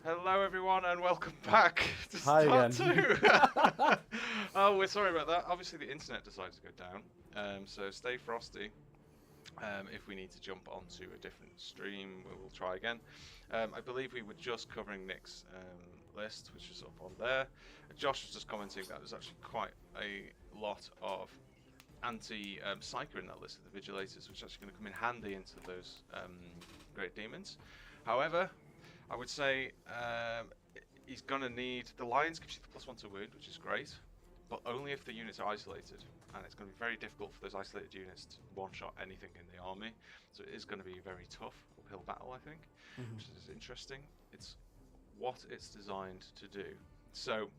Hello, everyone, and welcome back to Hi Start again. 2. Oh, we're sorry about that. Obviously, the internet decided to go down, so stay frosty. If we need to jump onto a different stream, we will try again. I believe we were just covering Nick's list, which is up on there. Josh was just commenting that there's actually quite a lot of anti-psyker in that list of the Vigilators, which is actually going to come in handy into those great demons. However, I would say he's going to need... The Lions gives you the +1 to wound, which is great, but only if the units are isolated. And it's going to be very difficult for those isolated units to one-shot anything in the army. So it is going to be a very tough uphill battle, I think, which is interesting. It's what it's designed to do. So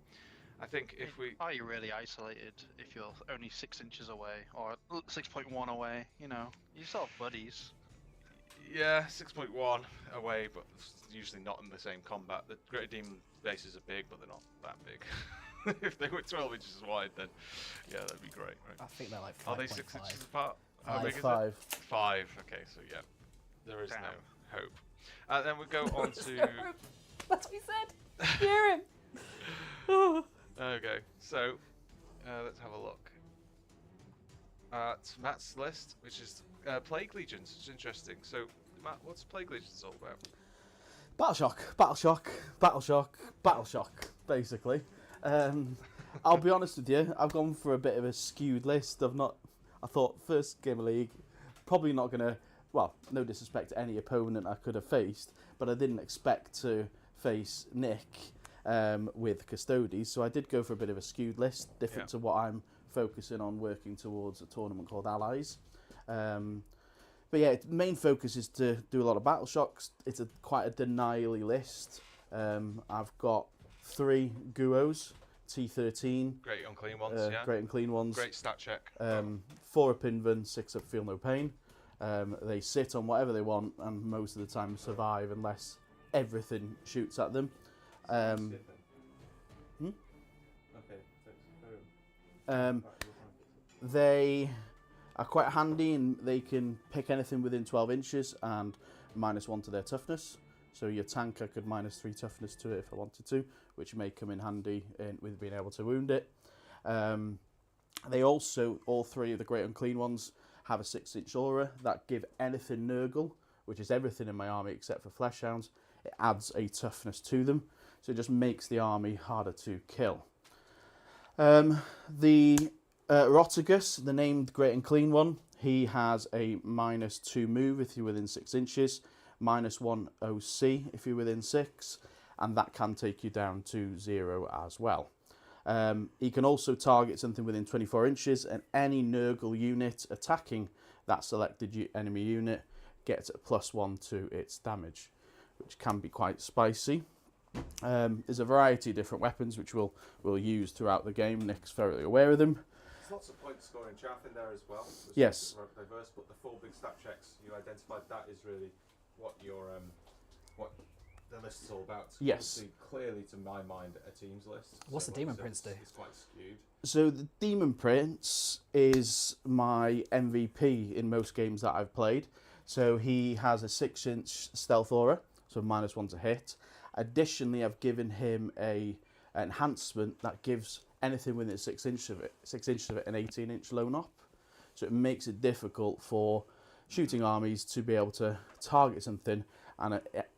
I think if we... Are you really isolated if you're only 6 inches away, or 6.1 away? You know, you still have buddies. Yeah, 6.1 away, but usually not in the same combat. The Greater Demon bases are big, but they're not that big. If they were 12 inches wide, then yeah, that'd be great, right? I think they're like 5.5. Are they 6 inches apart? How Five. big is it? 5. 5. Okay, so yeah, there is Damn. no hope. Then we go on to... That's what he said. Hear him. Okay, so let's have a look at Matt's list, which is Plague Legions. It's interesting. So, Matt, what's Plague Legions all about? Battle shock, basically. I'll be honest with you, I've gone for a bit of a skewed list. I thought first game of League, probably not going to, well, no disrespect to any opponent I could have faced, but I didn't expect to face Nick with custodes, so I did go for a bit of a skewed list, different to what I'm focusing on, working towards a tournament called Allies. But yeah, main focus is to do a lot of battle shocks. It's quite a denial-y list. I've got 3 Guos, T13. Great unclean ones, yeah. Great and clean ones. Great stat check. 4 up Inven, 6 up Feel No Pain. They sit on whatever they want and most of the time survive unless everything shoots at them. They are quite handy and they can pick anything within 12 inches and -1 to their toughness. So your tanker could -3 toughness to it if I wanted to, which may come in handy with being able to wound it. They also, all 3 of the Great Unclean ones, have a 6-inch aura that give anything Nurgle, which is everything in my army except for Flesh Hounds. It adds a toughness to them, so it just makes the army harder to kill. The Rotigus, the named Great and Clean one, he has a -2 move if you're within 6 inches, -1 OC if you're within 6, and that can take you down to 0 as well. He can also target something within 24 inches, and any Nurgle unit attacking that selected enemy unit gets a +1 to its damage, which can be quite spicy. There's a variety of different weapons which we'll use throughout the game. Nick's very aware of them. There's lots of point scoring chaff in there as well. There's Yes. diverse, but the 4 big stat checks you identified, that is really what your what the list is all about. Yes. Obviously, clearly to my mind a team's list. What's the Demon Prince do? It's quite skewed. So the Demon Prince is my MVP in most games that I've played. So he has a 6-inch stealth aura, so -1 to hit. Additionally, I've given him an enhancement that gives anything within 6 inches of it an 18-inch lone op. So it makes it difficult for shooting armies to be able to target something, and it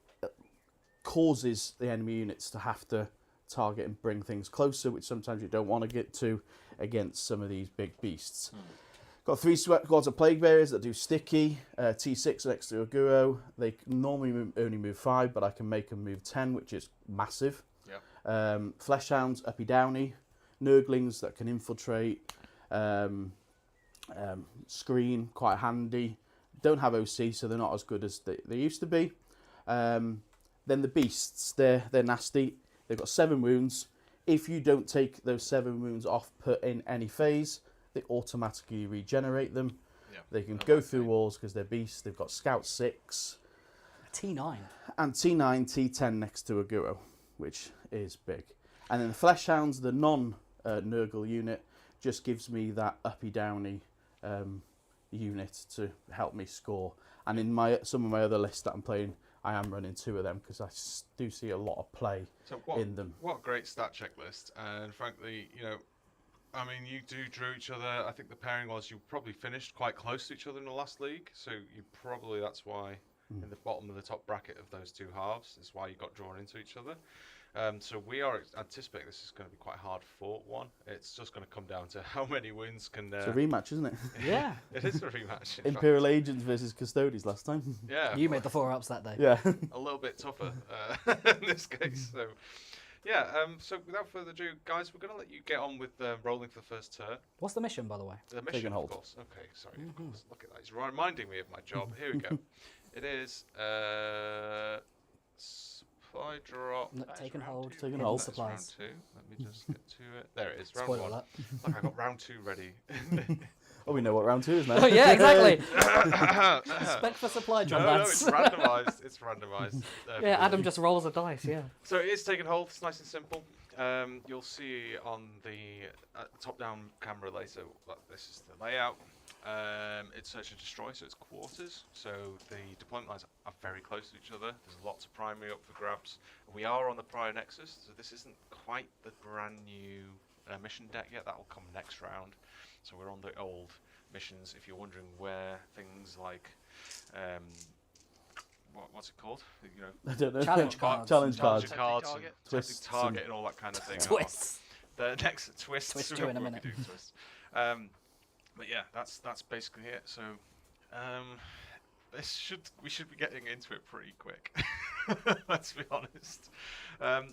causes the enemy units to have to target and bring things closer, which sometimes you don't want to get to against some of these big beasts. Got 3 squads of Plague Bearers that do sticky, T6 next to a Guo. They normally only move 5, but I can make them move 10, which is massive. Yep. Flesh Hounds, Uppy Downy, Nurglings that can infiltrate, screen, quite handy. Don't have OC, so they're not as good as they used to be. Then the Beasts, they're nasty. They've got 7 wounds. If you don't take those 7 wounds off put in any phase, they automatically regenerate them. Yeah. They can go through walls because they're beasts. They've got Scout 6. T9. And T9, T10 next to a Guo, which is big. And then the Flesh Hounds, the non-Nurgle unit, just gives me that uppy downy unit to help me score. And in some of my other lists that I'm playing, I am running 2 of them because I do see a lot of play So what, in them. what a great stat checklist. And frankly, you know, I mean, you do drew each other. I think the pairing was you probably finished quite close to each other in the last league. So you probably, that's why in the bottom of the top bracket of those 2 halves is why you got drawn into each other. So we are anticipating this is going to be quite a hard fought one. It's just going to come down to how many wins can. It's a rematch, isn't it? Yeah. It is a rematch. in Imperial Agents versus Custodes last time. fact. Yeah. You made the 4-ups that day. Yeah. A little bit tougher in this case. So, yeah. So without further ado, guys, we're going to let you get on with rolling for the first turn. What's the mission, by the way? The mission, Taking hold. of course. Okay, sorry. Of course. Look at that. He's reminding me of my job. Here we go. It is supply drop. No, That is taking round hold. 2. Taking That hold. is Supplies. round 2. Let me just get to it. There it is. Round Spoiler 1. alert. Look, I got round 2 ready. Oh, we know what round 2 is now. Oh, yeah, exactly. Spec for supply drop, No, lads. it's randomised. It's randomised. Yeah, Adam just rolls a dice, yeah. So it is taking hold. It's nice and simple. You'll see on the top-down camera later. This is the layout. It's search and destroy, so it's quarters. So the deployment lines are very close to each other. There's lots of primary up for grabs. We are on the prior nexus, so this isn't quite the brand new mission deck yet. That will come next round. So we're on the old missions. If you're wondering where things like what's it called? You know, I don't know. Challenge cards. Challenge cards. Challenge cards, Target. and Twists testing target, and- and all that kind of thing. Twists. The next twist. Twist two in a minute. Twists. But yeah, that's basically it. So we should be getting into it pretty quick. Let's be honest.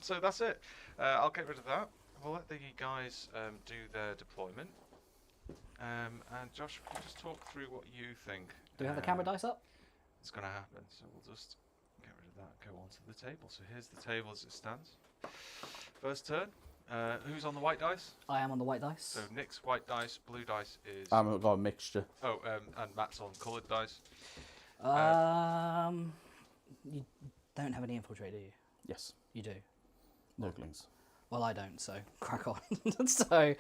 So that's it. I'll get rid of that. We'll let the guys do their deployment. And Josh, can you just talk through what you think? Do we have the camera dice up? It's going to happen. So we'll just get rid of that. Go on to the table. So here's the table as it stands. First turn. Who's on the white dice? I am on the white dice. So Nick's white dice, blue dice is. I've got a mixture. Oh, and Matt's on coloured dice. You don't have any infiltrate, do you? Yes. You do. Nurglings. Well, I don't, so crack on. So,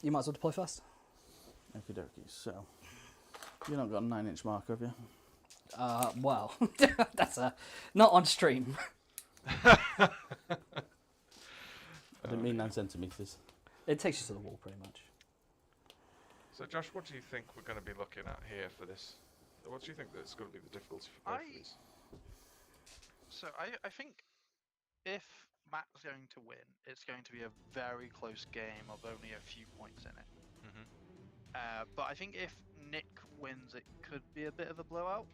you might as well deploy first. Okie dokie. So, you've not got a 9-inch marker, have you? Well, that's not on stream. I didn't mean 9 centimetres. It takes you to the wall, pretty much. So Josh, what do you think we're going to be looking at here for this? What do you think that's going to be the difficulty for both of these? So I think if Matt's going to win, it's going to be a very close game of only a few points in it. But I think if Nick wins, it could be a bit of a blowout.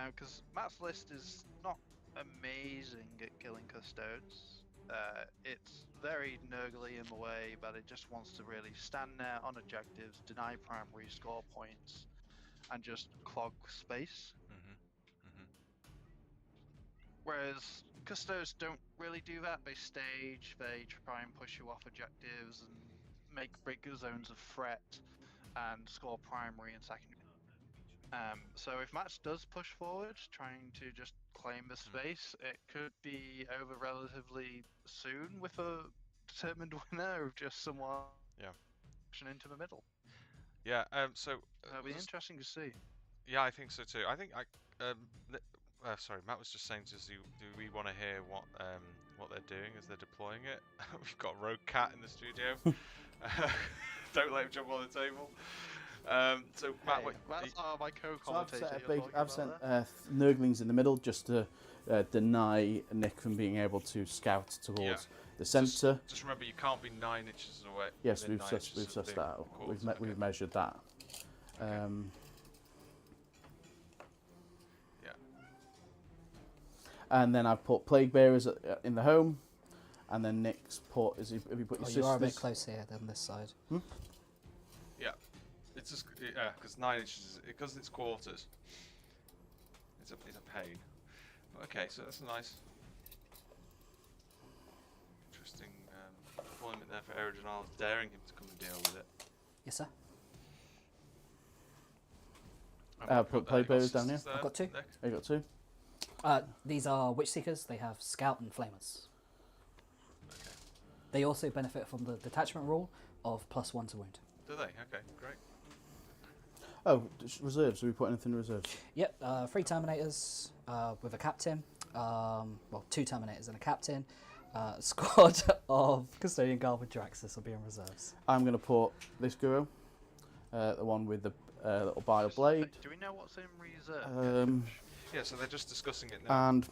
Because Matt's list is not amazing at killing custodes. It's very Nurgle-y in the way, but it just wants to really stand there on objectives, deny primary, score points, and just clog space. Whereas custodes don't really do that. They stage, they try and push you off objectives and make break zones of threat and score primary and secondary. So if Match does push forward, trying to just claim the space, it could be over relatively soon with a determined winner of just someone pushing into the middle. Yeah. So It'll be interesting to see. Yeah, I think so too. I think sorry, Matt was just saying to us, do we want to hear what they're doing as they're deploying it? We've got a rogue cat in the studio. Don't let him jump on the table. So Matt, Hey, that's my So co-commentator. I've sent Nurglings in the middle just to deny Nick from being able to scout towards the centre. Just remember, you can't be 9 inches away. Yes, within we've 9 sussed inches of that the out. quarters. We've measured that. Yeah. And then I've put Plague Bearers in the home, and then Nick's put. Have you put your Oh, sisters? you are a bit close here than this side. Yeah, it's just because 9 inches because it's quarters. It's a pain. Okay, so that's nice. Interesting deployment there for Eridanal, daring him to come and deal with it. Yes, sir. And Put Plague Bearers down here. I've got 2. Nick? You got 2. These are Witch Seekers. They have Scout and Flamers. Okay. They also benefit from the detachment rule of +1 to wound. Do they? Okay, great. Oh, reserves. Are we put anything in reserves? Yep, 3 Terminators with a captain. Well, 2 Terminators and a captain. Squad of Custodian Guard with Draxus will be in reserves. I'm going to put this Guru, the one with the little bio blade. Do we know what's in reserve? Yeah, so they're just discussing it now. And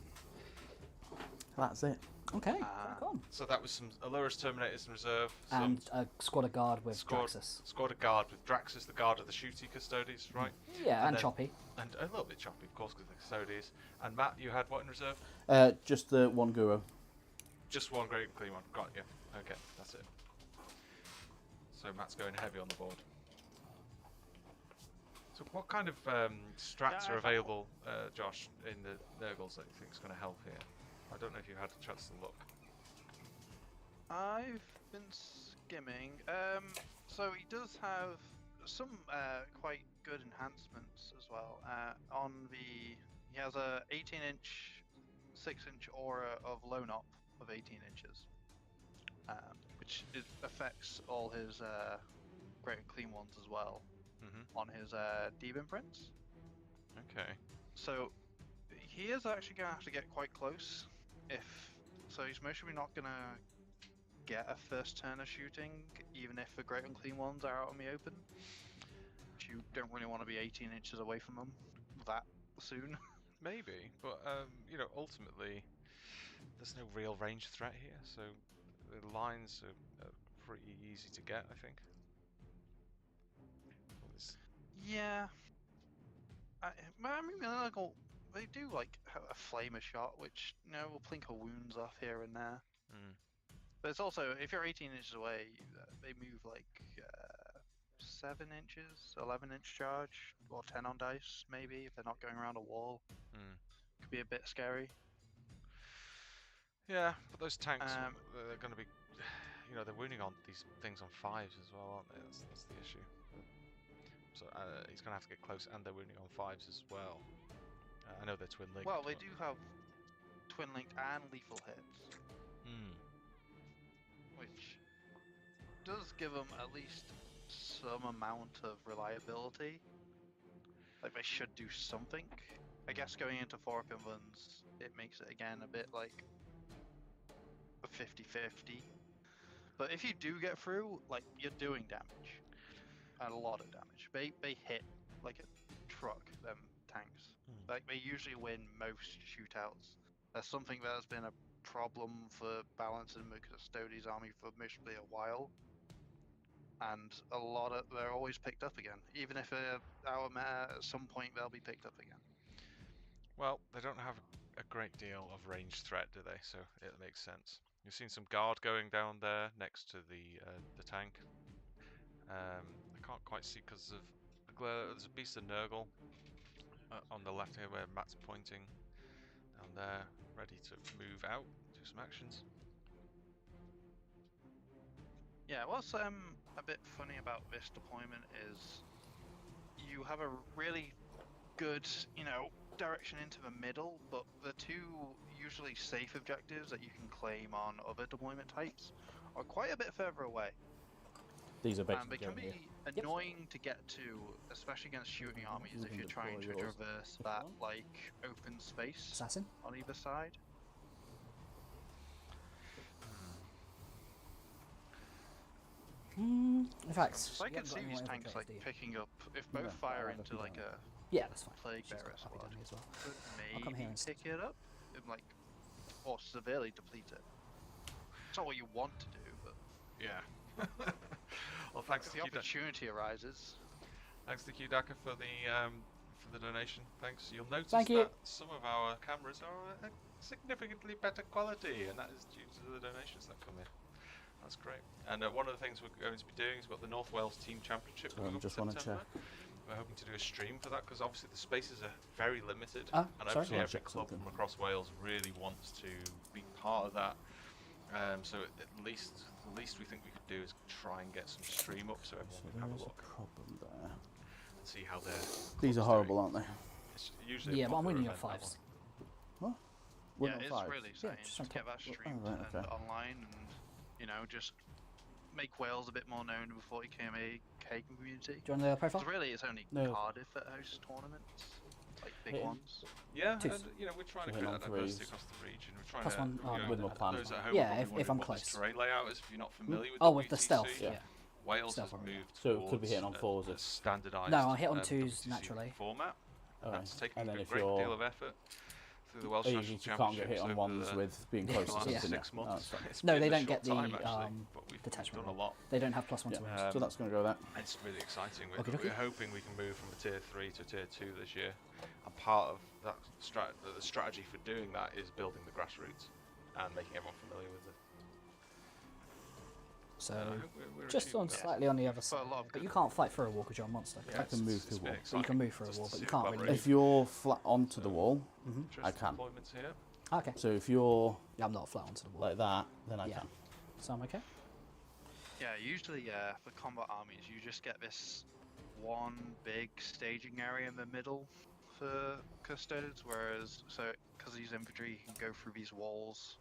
that's it. Okay, Ah. crack on. So that was some Allura's Terminators in reserve. And a Squad of Guard with Squad, Draxus. Squad of Guard with Draxus, the guard of the shooty Custodes, right? Yeah, and then- Choppy. And a little bit choppy, of course, because the Custodes. And Matt, you had what in reserve? Just the one Guru. Just one great and clean one. Got you. Okay, that's it. So Matt's going heavy on the board. So what kind of strats are available, Josh, in the Nurgles that you think is going to help here? I don't know if you had a chance to look. I've been skimming. So he does have some quite good enhancements as well. He has a 18-inch, 6-inch aura of Lone Op of 18 inches, which affects all his great and clean ones as well on his deep imprints. Okay. So he is actually going to have to get quite close. So he's mostly not going to get a first turn of shooting, even if the great and clean ones are out in the open. You don't really want to be 18 inches away from them that soon. Maybe, but ultimately, there's no real range threat here, so the lines are pretty easy to get, I think. Yeah. I mean, Nurgle, they do like have a flamer shot, which will plinker wounds off here and there. But it's also, if you're 18 inches away, they move like 7 inches, 11-inch charge, or 10 on dice, maybe, if they're not going around a wall. Could be a bit scary. Yeah, but those tanks, they're going to be, they're wounding on these things on 5s as well, aren't they? That's the issue. So he's going to have to get close, and they're wounding on 5s as well. I know they're twin linked. Well, they do have twin linked and lethal hits, which does give them at least some amount of reliability. Like, they should do something. I guess going into 4-pin ones, it makes it again a bit like a 50-50. But if you do get through, like, you're doing damage. A lot of damage. They hit like a truck, them tanks. Like, they usually win most shootouts. That's something that has been a problem for balancing the Custodes army for mostly a while. And they're always picked up again. Even if they're out of meta, at some point they'll be picked up again. Well, they don't have a great deal of range threat, do they? So it makes sense. You've seen some guard going down there next to the tank. I can't quite see because of the glare. There's a beast of Nurgle on the left here where Matt's pointing. Down there, ready to move out, do some actions. Yeah, what's a bit funny about this deployment is you have a really good, direction into the middle, but the two usually safe objectives that you can claim on other deployment types are quite a bit further away. These are And basically they can going be annoying to get to, especially against shooting armies, You if can you're trying to deploy yours traverse if you that, want. like, open space Assassin. on either side. In fact, So I you can haven't got see any these more tanks, infiltrators, like, do you? picking up, if both No, fire I'll have into, to like, do a Yeah, that's fine. plague She's got bearer a copy squad, down here as well. could I'll come here maybe instead. pick it up, and, like, or severely deplete it. It's not what you want to do, but Yeah. Well, thanks if to the Qdaka. opportunity arises. Thanks to Qdaka for the donation. Thanks. You'll notice Thank you. that some of our cameras are significantly better quality, and that is due to the donations that come in. That's great. And one of the things we're going to be doing is we've got the North Wales Team Championship Sorry, coming I up just in wanna September. We're hoping to do a stream for that because obviously the spaces are very limited, Ah, and sorry. obviously Wanna every check club something. from across Wales really wants to be part of that. So at least the least we think we could do is try and get some stream up so So everyone can have there a is a look problem there. and see how they're. These are horrible, aren't they? It's usually a Yeah, but I'm popular winning your event, that 5s. What? Yeah, Win on it's fives? really Yeah, exciting just to on get top. that streamed right, and okay. online, and just make Wales a bit more known before it became a K community. Do you want the profile? Because really, it's only No. Cardiff that hosts tournaments, like big Hitting. ones. Yeah, Twos. and we're trying to So create hitting that on diversity threes. across the region. We're trying Plus to, one, with more plans. those at home Yeah, are if probably I'm wondering what this close. terrain layout is. If you're not familiar with Oh, the with the WTC, stealth. Yeah. Yeah. Wales Stealth has area. moved So it could be hitting on towards fours a if- standardised No, I'll hit on twos WTC naturally. format. Alright. That's taken And then a if great you're deal of effort through the Welsh you National can't get hit Championships on over ones the with being the close to last something. 6 Yeah. months. That's fine. It's No, been they a don't short get the, time, actually, but we've detachment done a rule. lot. They don't have plus one to Yeah. wins. So that's going to go there. It's really exciting. Okie dokie. We're hoping we can move from a tier 3 to tier 2 this year. And part of that the strategy for doing that is building the grassroots and making everyone familiar with it. So And I hope we're just achieving on that. slightly on the other a side, lot of but good- you can't fight through a wall because you're a monster. Yeah, I can move it's through been wall. But you exciting can move through a just wall, to but see you the can't really collaboration. If you're flat onto the wall, Mm-hmm. Interesting I can. deployments here. Okay. so if you're Yeah, I'm not flat onto the wall. like that, then I Yeah. can. So I'm okay. Yeah, usually for combat armies, you just get this one big staging area in the middle for custodes, whereas because these infantry you can go through these walls,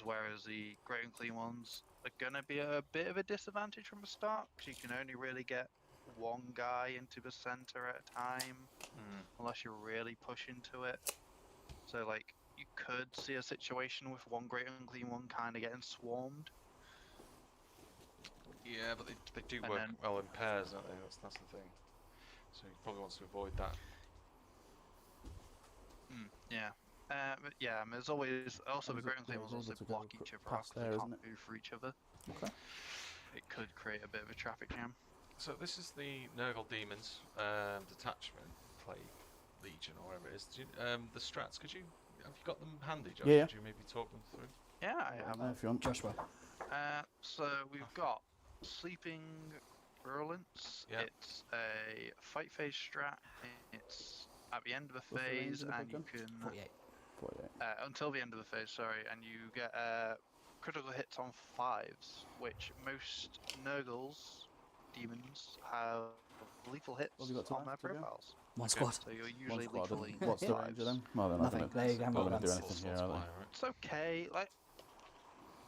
whereas the great and clean ones are gonna be a bit of a disadvantage from the start, because you can only really get one guy into the center at a time, unless you really push into it. So like you could see a situation with one great and clean one kind of getting swarmed. Yeah, but they do And work then- well in pairs, don't they? That's the thing. So he probably wants to avoid that. Yeah. But yeah, and there's always also the Is it- great and clean yeah, ones it's also able to go block each other past out 'cause they there, can't isn't it? move for each other. Okay. It could create a bit of a traffic jam. So this is the Nurgle Demons detachment, play legion or whatever it is. Do you, the strats, have you got them handy, Josh? Yeah. Could you maybe talk them through? Yeah, I have. If you want. Joshua. So we've got Sleeping Virulence. Yeah. It's a fight phase strat. It's at the end of the What's the range phase, of the and you big can 48. 48. until the end of the phase. Sorry, and you get critical hits on 5s, which most Nurgles demons have lethal hits What have you got to on their left to go? profiles. One squad. So you're One usually squad. lethally and What's the hit range of 5s. them? Well, they're not Nothing. going There you go. not Well gonna do done. anything here, are they? Right? It's okay. Like,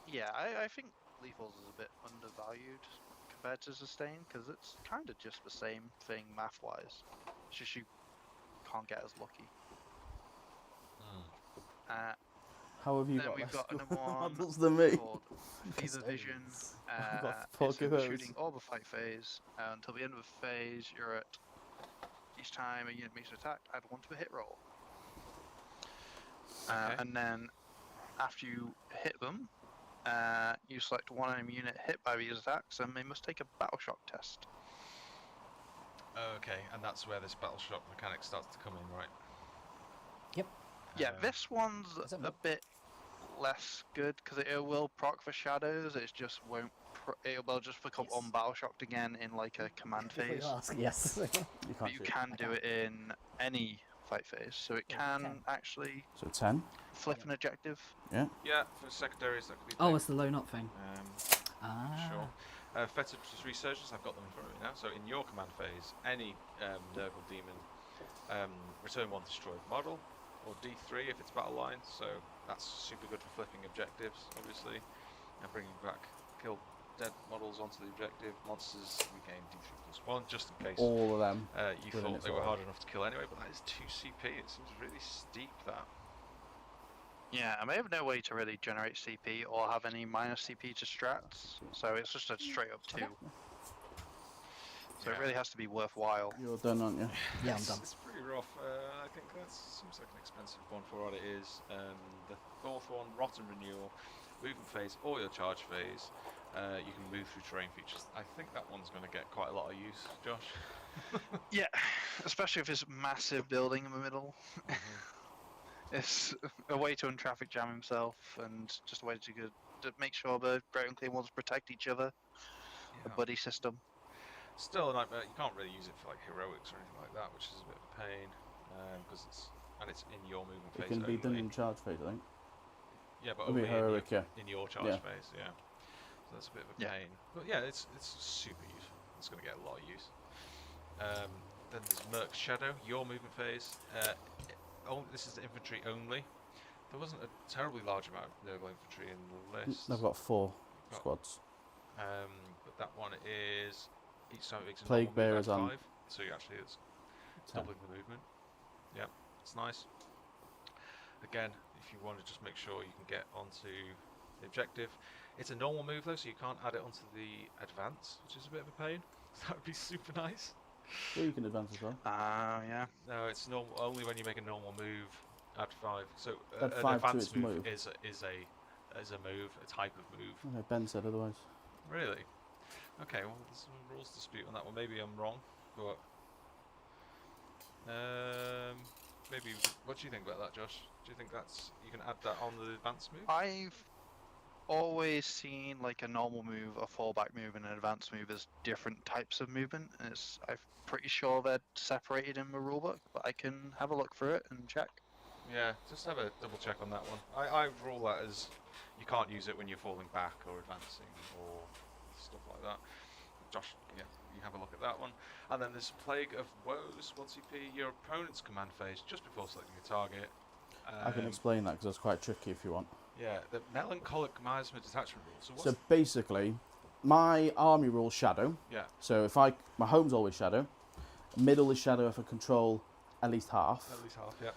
yeah, I think lethals is a bit undervalued compared to sustain because it's kind of just the same thing math-wise. It's just you can't get as lucky. How have you Then got we've less got good another one models than me? called Fever Vision. I've got It's four in the goes. shooting or the fight phase. Until the end of the phase, you're at each time a unit makes an attack, add 1 to the hit roll. Okay. And then after you hit them, you select one enemy unit hit by these attacks, and they must take a battle shock test. Okay, and that's where this battle shock mechanic starts to come in, right? Yep. Yeah, Um, this one's Is it a not? bit less good because it will proc for shadows. It just won't. It will just become Yes. unbattle shocked again in like a command Before you phase. ask, yes. You But can't you shoot. can I do can. it in any fight phase, so it Yeah, can can. actually So 10. flip Yeah. an objective. Yeah, for secondaries that could be. Oh, big. it's the low knot thing. Ah. Sure. Fetid Resurgence, I've got them in front of me now. So in your command phase, any Nurgle Demon, return 1 destroyed model, or D3 if it's battle line. So that's super good for flipping objectives, obviously, and bringing back kill dead models onto the objective. Monsters regain D3+1, just in case All of them. you within thought its they were order. hard enough to kill anyway. But that is 2 CP. It seems really steep, that. Yeah, and they have no way to really generate CP or have any minus CP to strats, so it's just a straight up 2. So it Yeah. really has to be worthwhile. You're done, aren't you? Yeah, I'm It's- done. It's pretty rough. I think that seems like an expensive one for what it is. The 4th one, Rotten Renewal, movement phase or your charge phase. You can move through terrain features. I think that one's going to get quite a lot of use, Josh. Yeah, especially if it's massive building in the middle. It's a way to untraffic jam himself and just a way to make sure the great and clean ones protect each other. A Yeah. buddy system. Still a nightmare. You can't really use it for like heroics or anything like that, which is a bit of a pain because it's in your movement It phase can be done only. in charge phase, I think. Yeah, but It'll be only heroic, yeah. in your charge Yeah. phase, yeah. So that's a bit of a Yeah. pain. But yeah, it's super useful. It's going to get a lot of use. Then there's Merc's Shadow, your movement phase. This is infantry only. There wasn't a terribly large amount of Nurgle infantry in the list. They've got 4 Got- squads. But that one is each time it makes a Plague normal move, Bearers add on 5. So you actually it's 10. doubling the movement. Yeah, it's nice. Again, if you want to just make sure you can get onto the objective, it's a normal move though, so you can't add it onto the advance, which is a bit of a pain. That would be super nice. Yeah, you can advance as well. Yeah. No, it's normal only when you make a normal move. Add 5. So Add an 5 to advanced its move move. is a move, a type of move. Okay, Ben said otherwise. Really? Okay. Well, there's some rules dispute on that one. Maybe I'm wrong, but maybe. What do you think about that, Josh? Do you think that's you can add that on the advanced move? I've always seen like a normal move, a fallback move, and an advanced move as different types of movement. And I'm pretty sure they're separated in the rulebook, but I can have a look through it and check. Yeah, just have a double check on that one. I rule that as you can't use it when you're falling back or advancing or stuff like that. Josh, yeah, you have a look at that one. And then there's Plague of Woes, 1 CP, your opponent's command phase just before selecting a target. I can explain that because that's quite tricky if you want. Yeah, the Melancholic Miasma Detachment rule. So what's So basically, my army rules shadow. yeah, So if my home's always shadow, middle is shadow if I control at least half, at least half, yeah.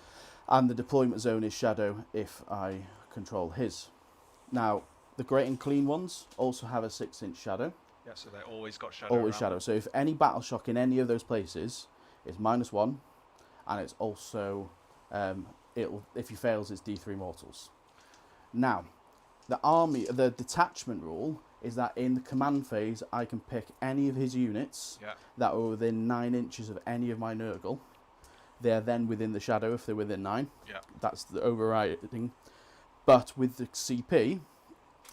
and the deployment zone is shadow if I control his. Now, the great and clean ones also have a 6-inch shadow. Yeah, so they always got shadow. Always around shadow. So if any battle shock in any of those places is -1, and it's also if he fails, it's D3 mortals. Now, the detachment rule is that in the command phase, I can pick any of his units Yeah. that are within 9 inches of any of my Nurgle. They're then within the shadow if they're within 9. Yeah. That's the overriding. But with the CP,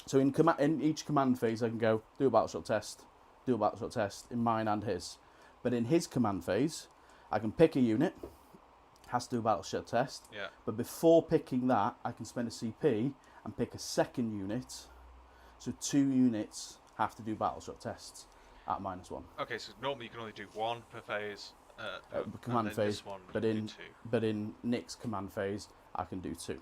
so in each command phase, I can go do a battle shot test, do a battle shot test in mine and his. But in his command phase, I can pick a unit, has to do a battle shot test. Yeah. But before picking that, I can spend a CP and pick a second unit. So 2 units have to do battle shot tests at -1. Okay, so normally you can only do 1 per phase. Command and then phase, this one but you can in- do 2 But in Nick's command phase, I can do 2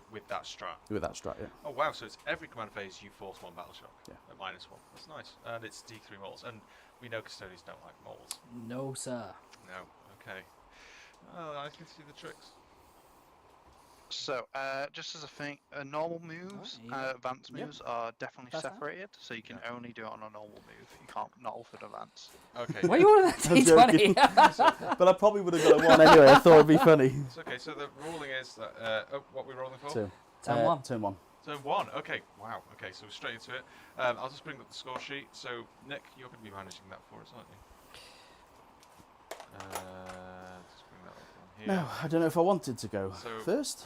with that strat. with that strat. Yeah. Oh wow, so it's every command phase you force 1 battle shock Yeah. at -1. That's nice. And it's D3 moles. And we know custodians don't like moles. No, sir. No. Okay. Oh, I can see the tricks. So, just as a thing, normal moves, Oh, yeah. advanced Yep. moves are definitely That's fine. separated, so you can only do it on a normal move. You can't not alter advance. Okay. Why are you on that I'm joking. D20? But I probably would have got a 1 anyway. I thought it'd be funny. It's okay. So the ruling is that what we're rolling for? 2. Turn 1. Turn 1. Turn 1. Okay. Wow. Okay. So we're straight into it. I'll just bring up the score sheet. So Nick, you're going to be managing that for us, aren't you? Just bring that up on here. No, I don't know if I wanted to go So- first.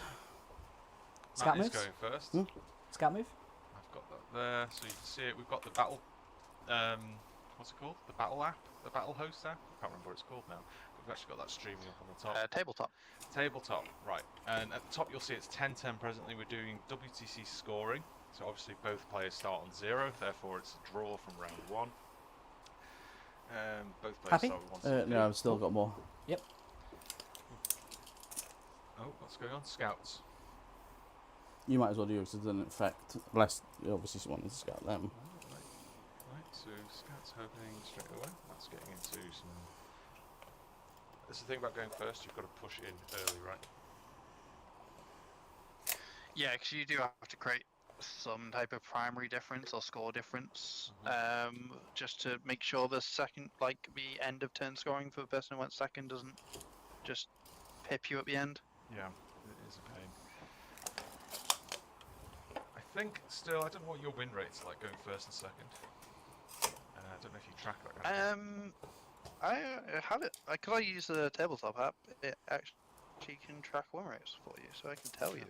Scout Matt is moves? going first. Hmm? Scout move? I've got that there, so you can see it. We've got the battle. What's it called? The battle app, the battle host app. I can't remember what it's called now. We've actually got that streaming up on the top. Tabletop. Tabletop, right. And at the top you'll see it's 10-10 presently. We're doing WTC scoring. So obviously both players start on 0, therefore it's a draw from round 1. Both players Happy? start with 1 CP. No, I've still got more. Oh, what's going on? Scouts. You might as well do it because it doesn't affect, unless you obviously wanted to scout them. Right, so scouts hoping straight away. That's getting into some... That's the thing about going first, you've got to push in early, right? Yeah, because you do have to create some type of primary difference or score difference, just to make sure the second, like the end of turn scoring for the person who went second doesn't just pip you at the end. Yeah, it is a pain. I think still, I don't know what your win rate's like going first and second. I don't know if you track that kind of thing. I have it because I use the tabletop app. It actually can track win rates for you, so I can tell you.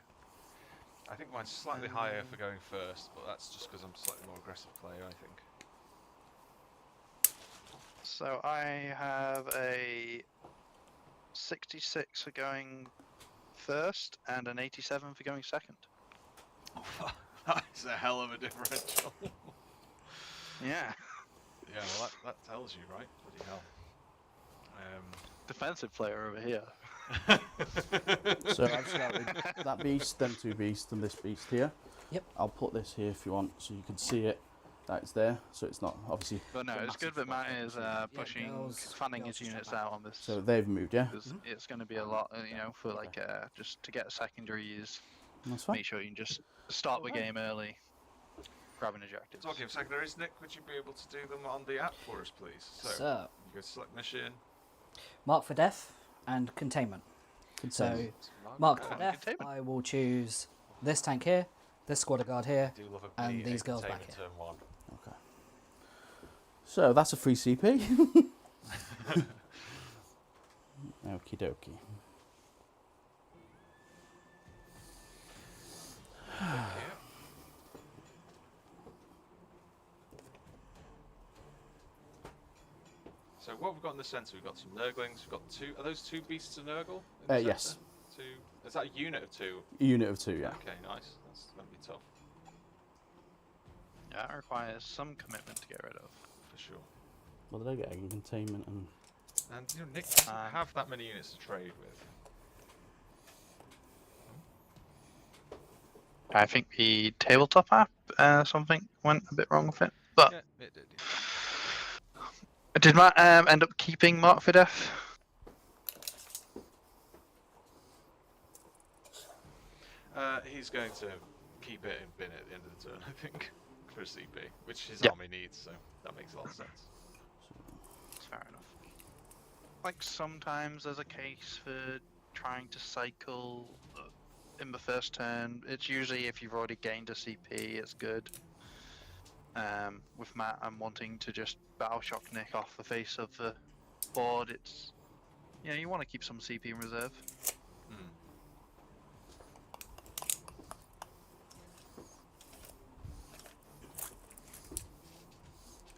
I think mine's slightly higher for going first, but that's just because I'm a slightly more aggressive player, I think. So I have a 66 for going first and an 87 for going second. That is a hell of a differential. Yeah, Yeah, well that tells you, right? Bloody hell. defensive player over here. So I've scouted that beast, them 2 beasts, and this beast here. Yep. I'll put this here if you want, so you can see it That's there, so it's not obviously. But no, It's a it's good massive that Matt flashback is to- yeah, pushing, girls fanning his just units jump out on this. So they've moved, yeah. Because it's going to be a lot, for like just to get secondaries. That's fine. Make sure you can just start the game early, grabbing objectives. Talking of secondaries, Nick, would you be able to do them on the app for us, please? So, you go select mission. mark for death and containment. So, mark for on death, containment. I will choose this tank here, this squad guard here, I do love a and bleeding these girls back containment here. turn one. Okay. So that's a free CP. Okie dokie. Thank you. So what we've got in the centre, we've got some Nurglings, we've got two. Are those two beasts of Nurgle? in the Yes. centre? Two. Is that a unit of two? A unit of 2, yeah. Okay, nice. That's going to be tough, Yeah, it requires some commitment to get rid of. for sure. What did I get? Containment and. And Nick doesn't have that many units to trade with. I think the tabletop app, something went a bit wrong with it. But Yeah, it did. did Matt end up keeping Mark for Death? He's going to keep it in bin at the end of the turn, I think, for a CP, which his Yeah. army needs, so that makes a lot of sense. That's fair enough. Like sometimes there's a case for trying to cycle in the first turn. It's usually if you've already gained a CP, it's good. With Matt, I'm wanting to just battle shock Nick off the face of the board. It's you want to keep some CP in reserve. Hmm.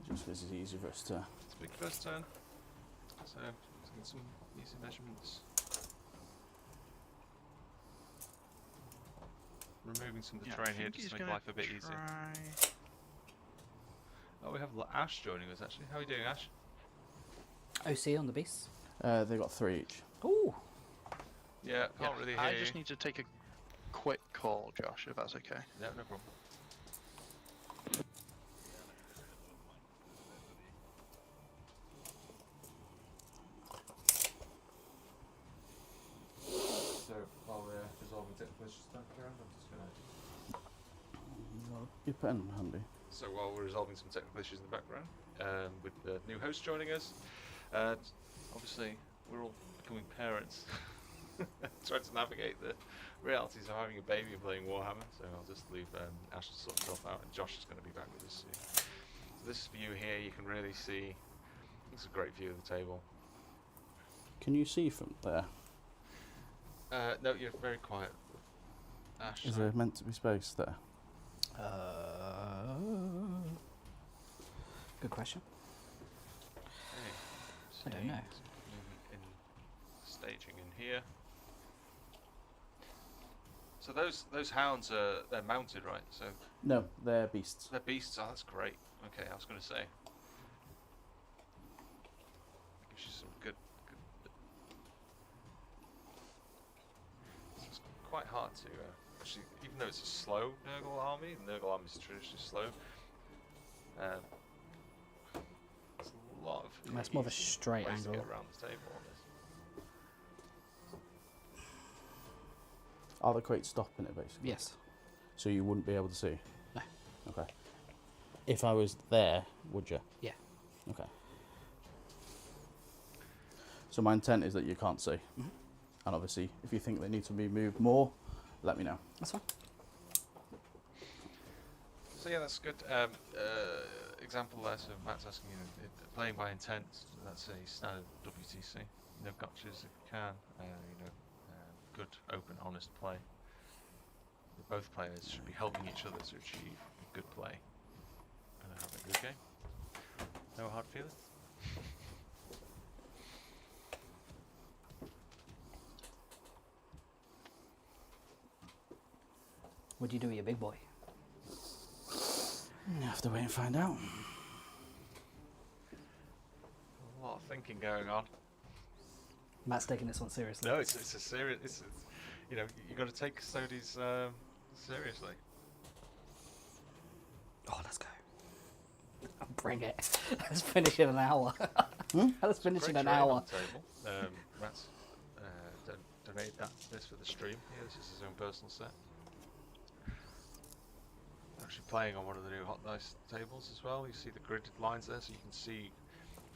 Just because it's easy for us to. It's a big first turn, so taking some easy measurements. Removing some of the Yeah, I terrain here think just he's to make gonna life a bit easier. Oh, we have Ash joining us actually. How are you doing, Ash? OC on the beasts. They got 3 each. Ooh, Yeah, can't really hear I you. just need to take a quick call, Josh, if that's okay. No, no problem. So while we're resolving technical issues in the background, I'm just going to. You put in handy. So while we're resolving some technical issues in the background, with the new host joining us, obviously we're all becoming parents, trying to navigate the realities of having a baby and playing Warhammer. So I'll just leave Ash to sort himself out, and Josh is going to be back with us soon. So this view here, you can really see. It's a great view of the table. Can you see from there? No, you're very quiet, Ash. Is sorry. there meant to be space there? good question. Okay. I don't know. In staging in here. So those hounds they're mounted, right? So No, they're beasts. they're beasts. Oh, that's great. Okay, I was going to say. That gives you some good. It's quite hard to actually, even though it's a slow Nurgle army. The Nurgle army is traditionally slow. It's a lot of. That's more of a easy straight ways to angle. get around the table on this. Are the crates stopping it basically? Yes. So you wouldn't be able to see? No. Okay. If I was there, would you? Yeah. Okay. So my intent is that you can't see. Mhm. And obviously, if you think they need to be moved more, let me know. That's fine. So yeah, that's good. Example there, so Matt's asking you, playing by intent, that's a standard WTC. No gotchas if you can, good, open, honest play. Both players should be helping each other to achieve a good play and have a good game. No hard feelings? What'd you do with your big boy? You have to wait and find out. A lot of thinking going on. Matt's taking this one seriously. No, it's a serious. It's you got to take custodes seriously. Oh, let's go. Bring it. Let's finish in an hour. Let's finish Great in an terrain on hour. the table. Matt's donated this for the stream. Here, this is his own personal set. Actually playing on one of the new Hot Dice tables as well. You see the gridded lines there, so you can see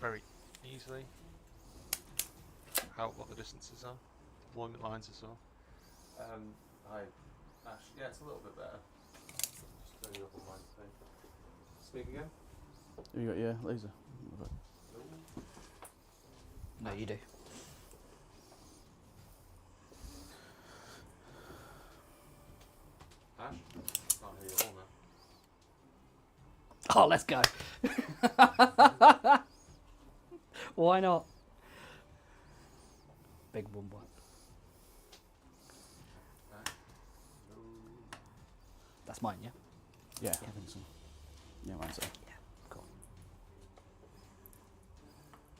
very easily what the distances are, deployment lines as well. Hi, Ash. Yeah, it's a little bit better. Just turn you up on my thing. Speak again. Have you got your laser? No, you do. Ash? Can't hear you all now. Oh, let's go. Why not? Big boom boy. That's mine, yeah? Yeah, I think so. Yeah, mine's so. Yeah, cool.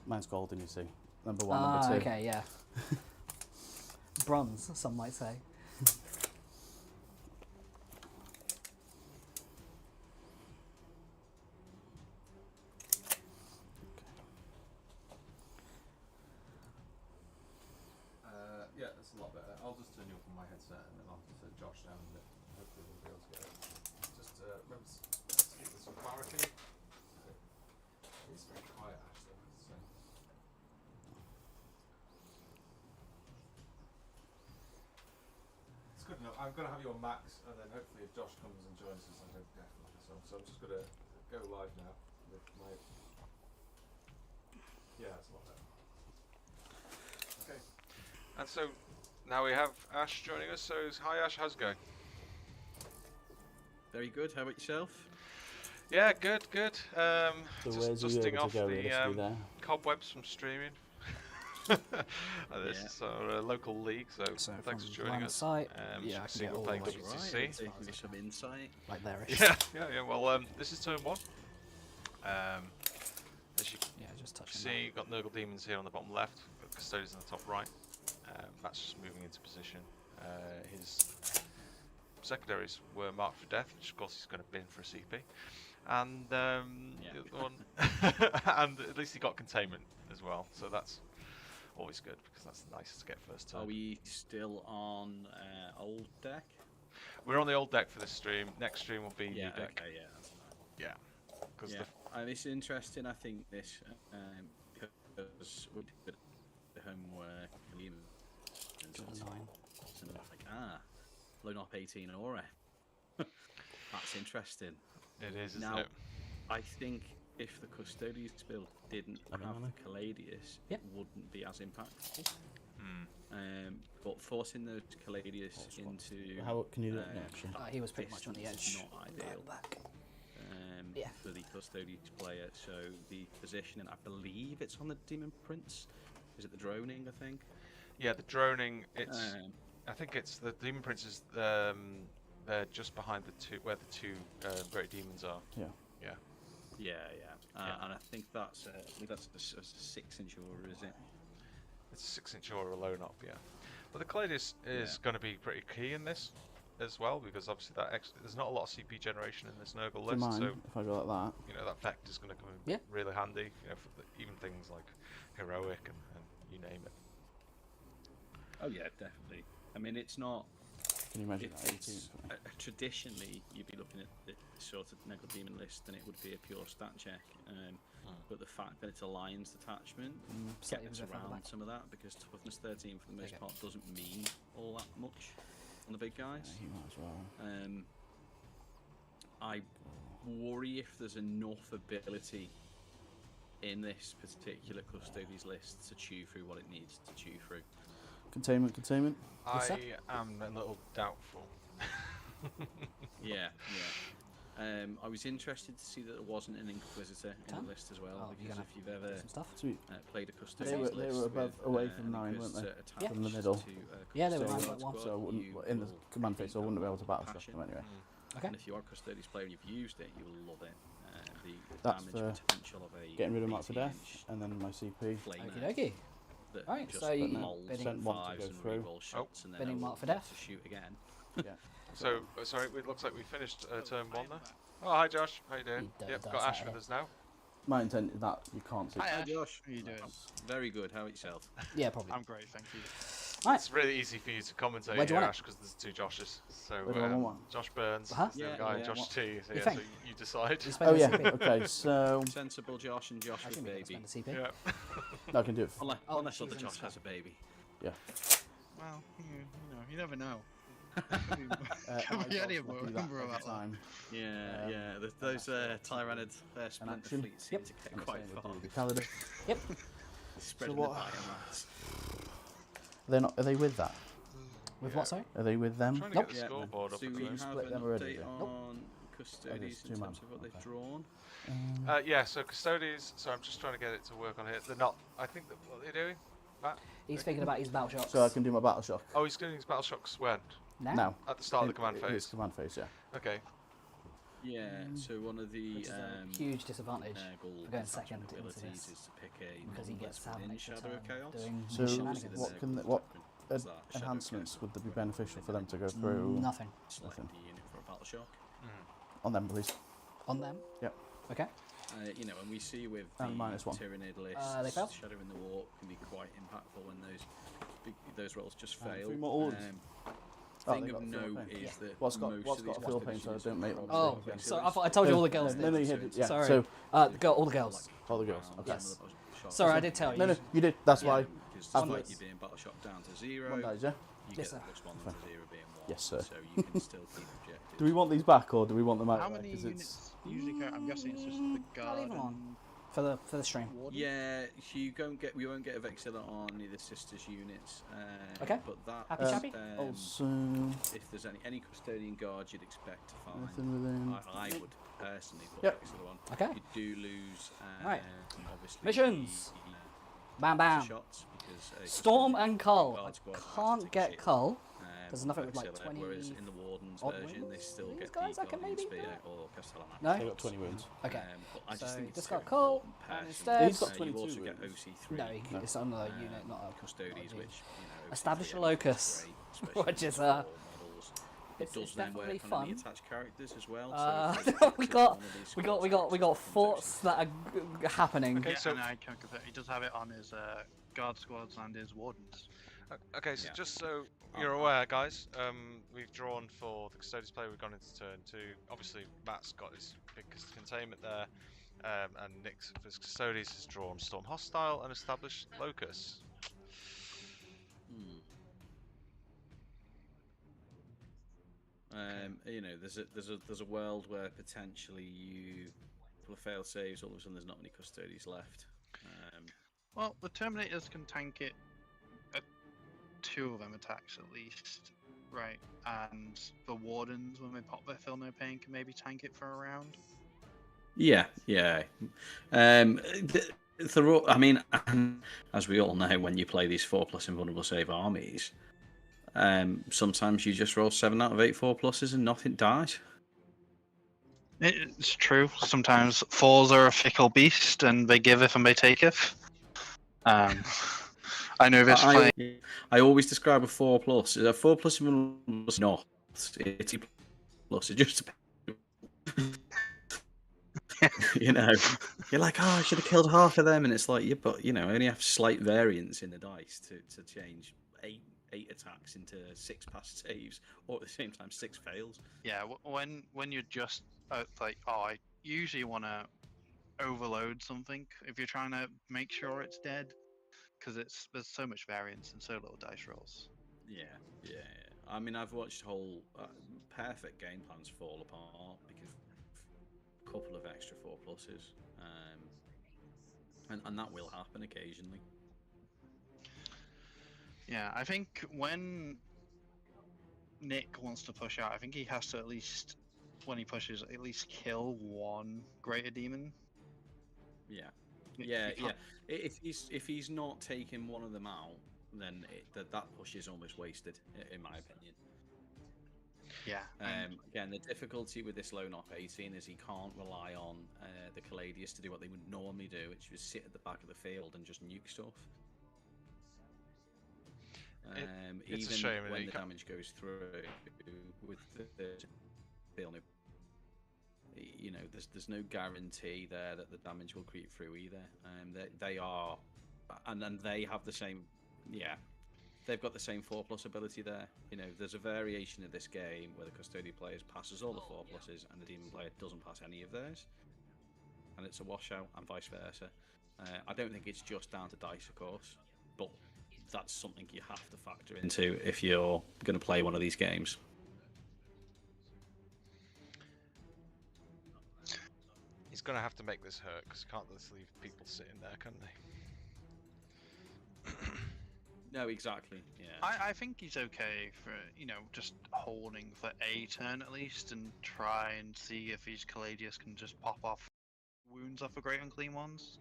Mine's golden, you see. Number 1, number 2. Okay, yeah. Bronze, some might say. Yeah, that's a lot better. I'll just turn you up on my headset and then I'll turn Josh down a bit. Hopefully we'll be able to get it. Just remember to speak with some clarity. It's very quiet actually, I have to say. It's good enough. I'm going to have you on max and then hopefully if Josh comes and joins us I'm going to definitely this on. So I'm just going to go live now with my... Yeah, that's a lot better. Okay. And so now we have Ash joining us. So hi Ash, how's it going? Very good. How about yourself? Yeah, good. So Just where's you dusting able off to go the realistically there? cobwebs from streaming. This is our local league, so thanks for joining us. Site, As yeah, you I can can see, get we're all playing the way WTC. Taking me some insight. like there. Yeah. Well, this is turn 1. As you Yeah, just touching see, you've got Nurgle demons here on the bottom left, got custodes in the top right. That's just moving into position. His secondaries were marked for death, which of course he's going to bin for a CP. And the other one, and at least he got containment as well, so that's always good because that's nice to get first turn. Are we still on old deck? We're on the old deck for this stream. Next stream will be new deck. Okay, yeah, that's fine. Yeah, because Yeah, and it's interesting. I think this because we did the homework, and like loan up 18 aura. That's interesting. it is, isn't Now, it? I think if the Custodes build didn't have the Caladius, Yep. it wouldn't be as impactful. Hmm. But forcing those Caladius into How can you do that? No, actually. he was pretty much on the distance is edge. not ideal Back. Yeah. for the Custodes player. So the positioning, I believe it's on the Demon Prince. Is it the droning? I think. Yeah, the droning. It's. Um, I think it's the demon princes. They're just behind the two where the two great demons are. Yeah. Yeah. yeah. Yeah. And I think that's I think that's a 6-inch aura, is it? It's a 6-inch aura alone up. Yeah. But the Caladius is Yeah. going to be pretty key in this as well because obviously there's not a lot of CP generation in this Nurgle Do you list, mind so if I go like that? you know that fact is going to come in Yeah. really handy. You know, for even things like heroic and you name it. Oh yeah, definitely. I mean, it's not. Can you imagine If that? 18 it's, for me? traditionally, you'd be looking at the sort of Nurgle Demon list, and it would be a pure stat check. But the fact that it's alliance detachment Slightly gets further around back. some of that because toughness 13 for the most Okay. part doesn't mean all that much on the big guys. Yeah, you might as well. I worry if there's enough ability in this particular Custodes list to chew through what it needs to chew through. Containment. Yes, sir. I am a little doubtful. Yeah. I was interested to see that there wasn't an Inquisitor in Tom? the list as well, Oh, you're because gonna if you've ever Some stuff. Sweet. played a Custodes They were list above, with, away from an 9, weren't they? Inquisitor Yeah. From the attached middle. to a Yeah, they were Custodes 9.1. squad, So I wouldn't, you in the will command phase, I wouldn't be able to battle stuff passion. them anyway. Okay. And if you are a Custodes player and you've used it, you will love it. The That's damage potential of a Getting rid of Mark for 18-inch Death, and then my CP. flamer Okie dokie. that Right, just so you- mauls bidding- Sent one to fives go and through. reroll shots and then bidding I Mark will for death. shoot again. Yeah. So sorry, it looks like we finished turn 1 there. Oh, hi Josh. How you doing? You don't Yep, dance got out Ash with here. us now. My intent is that you can't see. Hi, Hi Ash. Josh. How are you doing? Very good. How about yourself? Yeah, probably. I'm great, thank you. Right. It's really easy for you to commentate Where do you here, want Ash, because there's 2 Joshes. So Where do I want one? Josh Burns Huh? is the other Yeah, guy, and yeah. Josh What? T. So, You yeah, think? so you decide. You Oh spend yeah. the CP. Okay, so Sensible Josh and Josh I with think we can baby. spend the CP. Yeah. I can do it. Unless, Oh, unless she's other in Josh the has a baby. Well, you never know. My Be any dogs of will do them that bro, every about that. time. Yeah, yeah. Those Tyrannid Splinter action. fleets seem Yep. to get And the quite same far. with the Calendar. Yep. Spreading what- the biomass. They're not. Are they with that? With Yeah. what, sorry? Are they with them? Trying to Nope. get the Yeah, scoreboard up do at the we moment. have split an them already, update do on Custodes two in man. terms of what they've Okay. drawn? Yeah, so Custodes, so I'm just trying to get it to work on here. They're not, I think, that, what are they doing? Matt? He's thinking about his battle shocks. So I can do my battle shock Oh, he's doing his battle shocks when? now. now. At the start of the command It is phase. command phase, yeah. Okay. Yeah, so one of the Which is a huge disadvantage. Nurgle for going detachment second into abilities this, is to pick a because he non-list gets to have an within extra Shadow of turn Chaos. doing So shenanigans. what can enhancements would there be beneficial for them to go through Nothing Select Nothing. the unit for a battle shock. on them, please? on them. Yep. Okay. You know, and we see with the And -1. Tyrannid list, They fail. Shadow in the Warp can be quite impactful when those rolls just And fail. 3 more orders. Thing they of got note fill pain. is that What's got most what's of these got fill pain, Custodes so I units don't make are them. Oh, from so I Custodes. thought I told you all the girls No, did. no, you hit it. Yeah. Sorry. So All the girls. all the girls. Okay. Yes. Sorry, I did tell you. No, you did. That's Yeah. why. Because I've despite got- you being battle shock down to 0, One dies, yeah. you Yes, get sir. +1 to 0 being 1. Yes, sir. So you can still keep objectives. Do we want these back or do we want them out? How there? many 'Cause units usually go? I'm guessing it's just the I'll leave guard them on. and For the stream. warden. Yeah, we won't get a Vexilla on any of the sisters' units. Okay. But that Happy chappy? Also, if there's any custodian guards you'd expect to find, nothing within. I would personally put Yep. Vexilla on. Okay. You do lose Right. obviously Missions. the Bam bam. shots because Storm and Cull. guard I squad has to can't take get shit. Cull. There's on nothing with, like, Vexilla, 20 whereas in the Warden's odd version they wounds? still These get guys the I can Guardian maybe Spear do? or Castellan No? They got 20 wounds. Okay. but I just So think it's just too got Cull, important and personally. instead- He's got You 22 also get wounds. OC3. No, it's another unit, not a not a Custodes, dude. which OC3 Establish a is locus, great, especially which is, for models. It it's does then definitely work on any fun. attached characters as well. Uh, so if there's we one got- of these We squad got characters forts becomes that are happening. Okay, Yeah, so- and I can confirm he does have it on his guard squads and his wardens. Okay, so Yeah. just so you're aware, guys, we've drawn for the Custodes play. We've gone into turn 2. Obviously, Matt's got his big containment there, and Nick's for his Custodes has drawn Storm Hostile and established Locus. You know, there's a world where potentially you full of fail saves. All of a sudden, there's not many custodians left. Well, the Terminators can tank it. 2 of them attacks at least, right? And the wardens, when they pop their fill no pain, can maybe tank it for a round. Yeah. I mean, as we all know, when you play these 4+ invulnerable save armies, sometimes you just roll 7 out of 8 4+s and nothing dies. It's true. Sometimes 4s are a fickle beast, and they giveth and they taketh. I know this playing. I always describe a 4+. A 4+ invulnerable is not. It's a plus. It just you know, you're like, oh, I should have killed half of them, and it's like, yeah, but you know, I only have slight variance in the dice to change 8 attacks into 6 pass saves, or at the same time 6 fails. Yeah, when you're just like, oh, I usually want to overload something if you're trying to make sure it's dead, because there's so much variance and so little dice rolls. Yeah. I mean, I've watched whole perfect game plans fall apart because a couple of extra 4+s, and that will happen occasionally. Yeah, I think when Nick wants to push out, I think he has to at least, when he pushes, at least kill 1 greater demon. Yeah. He Yeah. can't- If he's not taking one of them out, then that push is almost wasted, in my opinion. Yeah. Again, the difficulty with this lone op 18 is he can't rely on the Caladius to do what they would normally do, which is sit at the back of the field and just nuke stuff. It's a even shame that when you the can't- damage goes through with the field, you know, there's no guarantee there that the damage will creep through either. They are, and then they have the same, yeah, they've got the same 4+ ability there. You know, there's a variation of this game where the custodian player passes all the 4+s and the demon player doesn't pass any of theirs, and it's a washout, and vice versa. I don't think it's just down to dice, of course, but that's something you have to factor into if you're going to play one of these games. He's going to have to make this hurt, because can't just leave people sitting there, can they? No, exactly. Yeah. I think he's okay for, you know, just holding for a turn at least and try and see if his Caladius can just pop off wounds off of Great Unclean Ones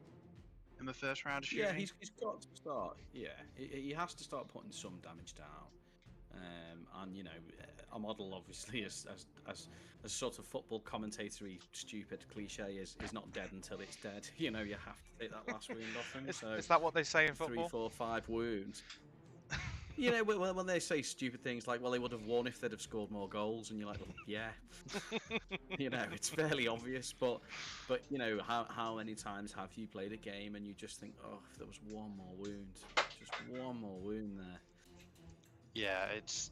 in the first round of shooting. Yeah, he's got to start. Yeah, he has to start putting some damage down. And you know, a model obviously as sort of football commentatory stupid cliche is not dead until it's dead. You know, you have to take that last wound off him. So Is that what they say in football? 3, 4, 5 wounds. You know, when they say stupid things like, well, they would have won if they'd have scored more goals, and you're like, well, yeah. You know, it's fairly obvious, but you know, how many times have you played a game and you just think, oh, if there was one more wound, just one more wound there. Yeah,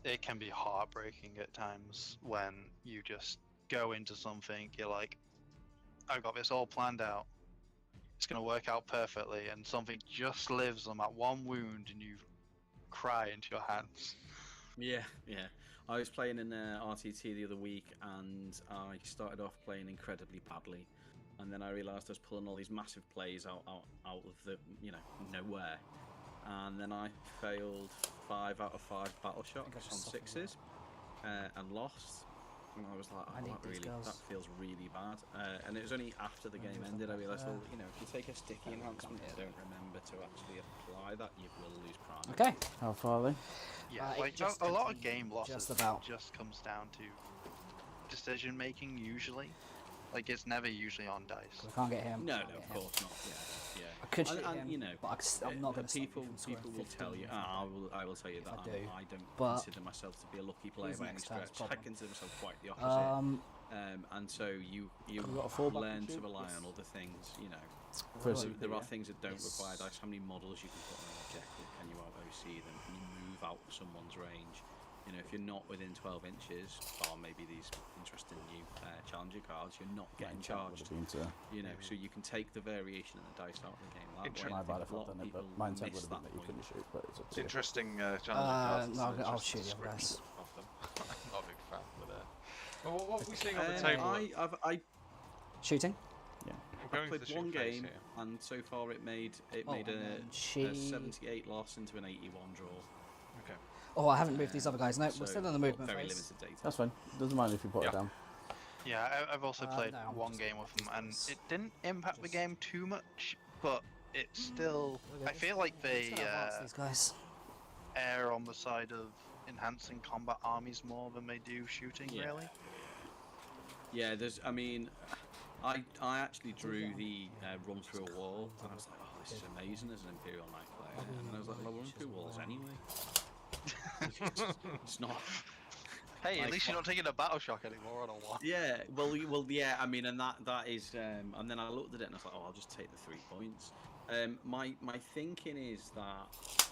it can be heartbreaking at times when you just go into something, you're like, I've got this all planned out, it's going to work out perfectly, and something just lives on that one wound and you cry into your hands. Yeah. I was playing in RTT the other week, and I started off playing incredibly badly, and then I realised I was pulling all these massive plays out of the, you know, nowhere, and then I failed 5 out of 5 battle shocks on 6s, and lost. And I was like, oh, that feels really bad. And it was only after the game ended I realised, well, you know, if you take a sticky enhancement and don't remember to actually apply that, you will lose prime. Okay. How far are they? Yeah, It like just a lot of game losses about. just comes down to decision making usually. Like, it's never usually on dice. We can't get him. No, can't of get him. course not. Yeah. I could shoot and him, you know, but I'm not going to people will tell you. I will tell you that I don't But consider myself to be a lucky player he's by any next time's stretch. I problem. consider myself quite the opposite. Um, And so you We've got a fallback learn to issue. rely on other things. You know, First, there are things that don't require dice. How many models you can put on an objective? Can you out OC them? Can you move out of someone's range? You know, if you're not within 12 inches, or maybe these interesting new challenger cards, you're not getting charged. You know, so you can take the variation in the dice out of the game. That way. My bad if A I've lot done of it, but people my intent miss would have been that you point. couldn't shoot, but it's up to you. Interesting challenge. no, I'll shoot the other guys. Of them. I'm not a big fan, but well, what are we seeing on the table? Shooting. We're I going played for the one shoot phase game, here. and so far it made Oh, and then a she- 78 loss into an 81 draw. Okay. Oh, I haven't moved these other guys. No, So, we're still in the movement very phase. limited data. That's fine. Doesn't mind if you put Yeah. it down. Yeah, I've also played no, I'm one just game looking with them, at and these it didn't impact the just- game too much, but it's still. Okay. I feel like they Just gonna advance these guys. err on the side of enhancing combat armies more than they do shooting, Yeah. really. Yeah, I mean, I actually drew the run through a wall, and I was like, oh, this is amazing as an Imperial Knight player. And I was like, well, I run through walls anyway. It's not. Hey, at Like, least you're not taking a battle shock anymore on a one. Yeah, well, yeah. I mean, and that is, and then I looked at it and I was like, oh, I'll just take the 3 points. My thinking is that,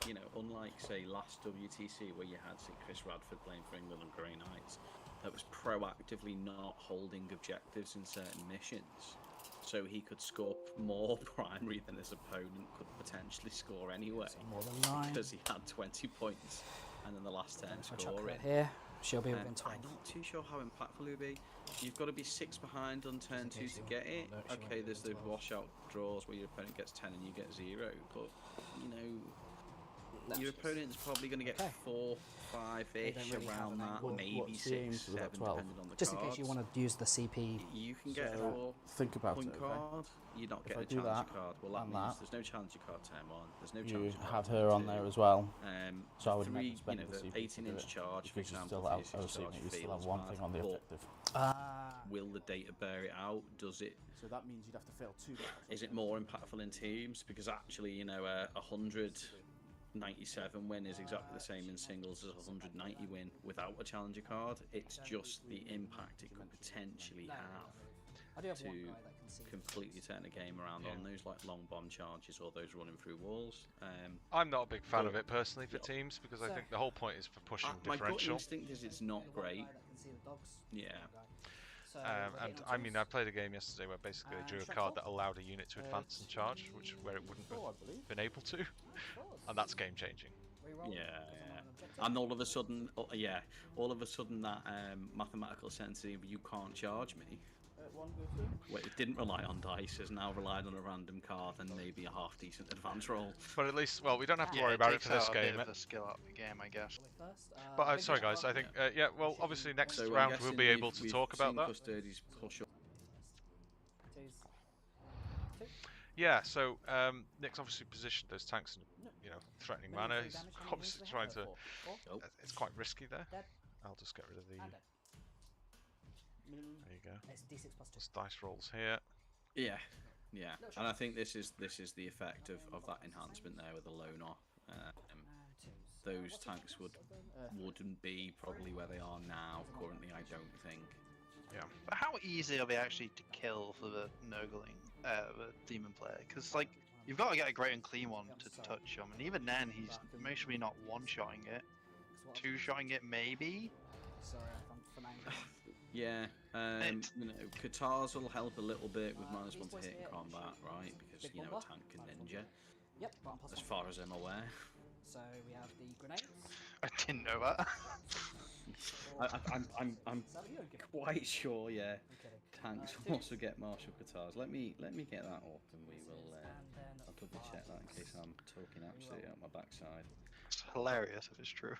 you know, unlike say last WTC where you had say Chris Radford playing for England and Grey Knights, that was proactively not holding objectives in certain missions, so he could score more primary than his opponent could potentially score anyway, More than 9. because he had 20 points and then the last 10 If I chuck scoring. that here, she'll be within 12. I'm not too sure how impactful it would be. You've got to be 6 behind on turn 2 to get it. No, she won't Okay, be there's within the 12. washout draws where your opponent gets 10 and you get 0, but you know, That's your just- opponent's probably going to get Okay. 4, 5-ish They don't really have around an that, angle. maybe What's the aim 6, for that 7, 12? depending on the Just in cards. case you want to use the CP. You can get a So, think about 4-point it, okay? card. You're not If getting I a do challenger that card. Well, that and means that, there's no challenger card turn 1. There's no You challenger card have turn her on 2. there as well. So So I would never 3, spend you know, the the CP to 18-inch do it, charge, for because you example, still have the 18-inch OC, charge you still have feels one bad, thing on the but objective. will the data bear it out? Does it? So that means you'd have to fail 2 battles. Is it more impactful in teams? Because actually, you know, 100 97 win is exactly the same in singles as a 190 win without a challenger card. It's just the impact it could potentially have I do have to one guy that can see. completely turn the game around on those like long bomb charges or those running through walls. I'm not a big fan of but- it personally for yeah. teams because I think the whole point is for pushing My gut differential. instinct is it's not great. Yeah. And I mean, I played a game yesterday where basically they drew a card that allowed a unit to advance and charge, where it wouldn't have been able to, and that's game changing. Yeah. And all of a sudden, that mathematical sense of you can't charge me. Where it didn't rely on dice, has now relied on a random card and maybe a half decent advance roll. But at least, well, we don't have to worry about it for this game. The skill up the game, I guess. But sorry guys, I think yeah. Well, obviously next So I'm round we'll guessing be able to we've talk about seen that. Custodes push up. Yeah. So Nick's obviously positioned those tanks in, threatening manner. He's obviously trying to. It's quite risky there. I'll just get rid of the. There you go. It's D6 plus 2. Just dice rolls here. Yeah, and I think this is the effect of that enhancement there with the loan off. Those tanks wouldn't be probably where they are now currently. I don't think. Yeah. But how easy are they actually to kill for the Nurgling, the demon player? Because like you've got to get a great and clean one to touch him, and even then he's mostly not one-shotting it, two-shotting it maybe. Sorry, I'm angry. Yeah, Katars will help a little bit with -1 to hit in combat, right? Because a tank can ninja, Yep, button plus as 1. far as I'm aware. So we have the grenades. I didn't know that. I'm Is that you? Okay. quite sure. Yeah, I'm kidding. tanks will also get martial Katars. Let me get that up, and we will. I'll double check that in case I'm talking absolutely out my backside. It's hilarious if it's true.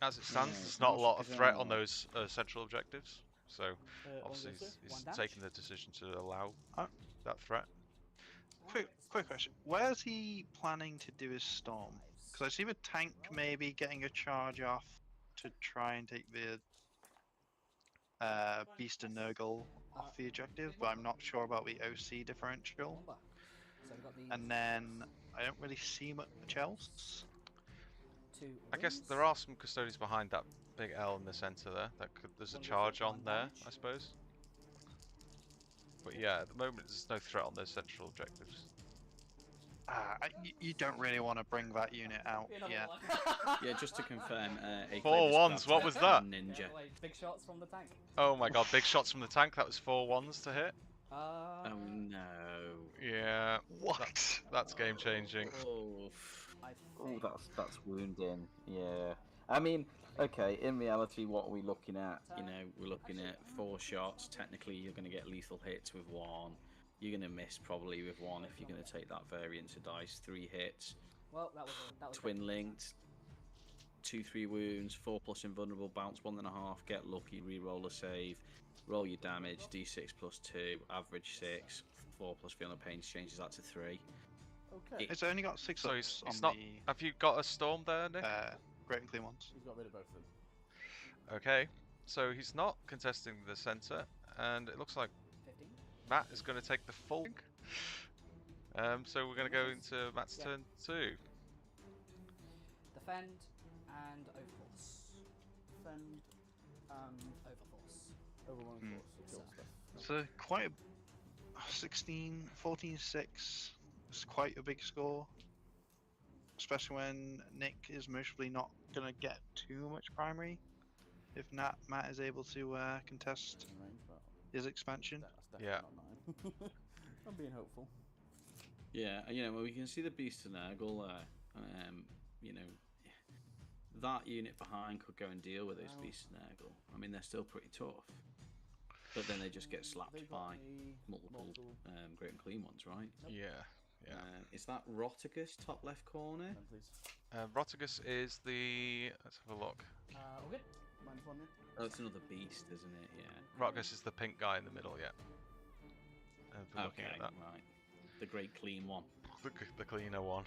As it stands, Yeah, there's not a lot of because threat I'm on those central objectives. So obviously he's One damage. taking the decision to allow that threat. Quick question. Where's he planning to do his storm? Because I see the tank maybe getting a charge off to try and take the Beast and Nurgle off the objective, but I'm not sure about the OC differential. So we've got the And then I don't really see much else. 2 I guess wings. there are some custodians behind that big L in the centre there. There's a charge on there, I suppose. But yeah, at the moment there's no threat on those central objectives. You don't really want to bring that unit out yet. Yeah, just to confirm, a 4 ones, what was that? Ninja. Big shots from the tank. Oh my god, big shots from the tank. That was 4 ones to hit. Oh no. Yeah, What? that's game changing. Oh. I Oh, think. that's wounding. Yeah. I mean, okay. In reality, what are we looking at? We're looking at 4 shots. Technically, you're going to get lethal hits with 1. You're going to miss probably with 1 if you're going to take that variance of dice. 3 hits. Well, that was Twin linked. 2-3 wounds. 4+ invulnerable. Bounce 1.5. Get lucky. Reroll a save. Roll your damage. D6 plus 2. Average 6. 4+ feel no pain changes that to 3. Okay. It's only got 6 So ups he's on not. Have you got a storm there, Nick? the great and clean ones. He's got rid of both of them. Okay, so he's not contesting the centre, and it looks like 15. Matt is going to take the full. So we're going to go into Matt's turn 2. Defend and overforce. Defend and Overforce. over 1 Hmm. force. So kill stuff. So quite a 16, 14, 6. It's quite a big score. Especially when Nick is mostly not going to get too much primary. If Matt is able to contest In range, but his expansion. that's Yeah. definitely not 9. I'm being hopeful. Yeah, well, we can see the Beast and Nurgle there. That unit behind could go and deal with those Beast and Nurgle. I mean, they're still pretty tough. But then they just get slapped They got by a multiple great and clean ones, right? Yeah, yeah. Is that Rotigus, top left corner? 10, please. Rotigus is the. Let's have a look. All good. -1, yeah. Oh, it's another Beast, isn't it? Yeah. Rotigus is the pink guy in the middle, yeah. We're looking Okay, at that. right. The great clean one. The cleaner one.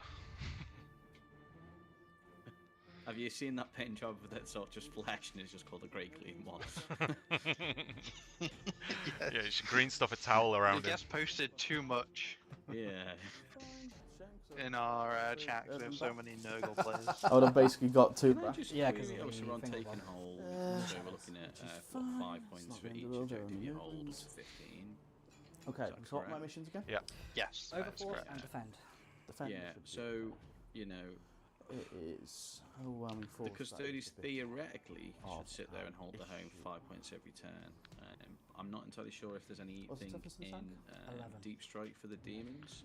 Have you seen that paint job that's not just flesh and it's just called a great clean one? Yeah, you should green stuff a towel He around it. gets posted too much. Yeah. Fine. Shame, 'cause in our chat 'cause we have so many Nurgle players. I would have basically got 2 Can I back. just Yeah, quiz 'cause you? of So the we're on thing taking one. hold. So we're looking at Which is 5 fine. points It's for not the each end of the world, objective you only hold. moves. It's 15. Okay, Is that so what are my correct? missions again? Yeah. Yes. Overforce correct. and defend. Defend Yeah. should be So you know, It is overwhelming force. the that is custodies the big theoretically of should sit there and hold the home issue. 5 points every turn. I'm not entirely sure if there's What's the anything toughness of the in tank? 11. Deep Strike for the demons.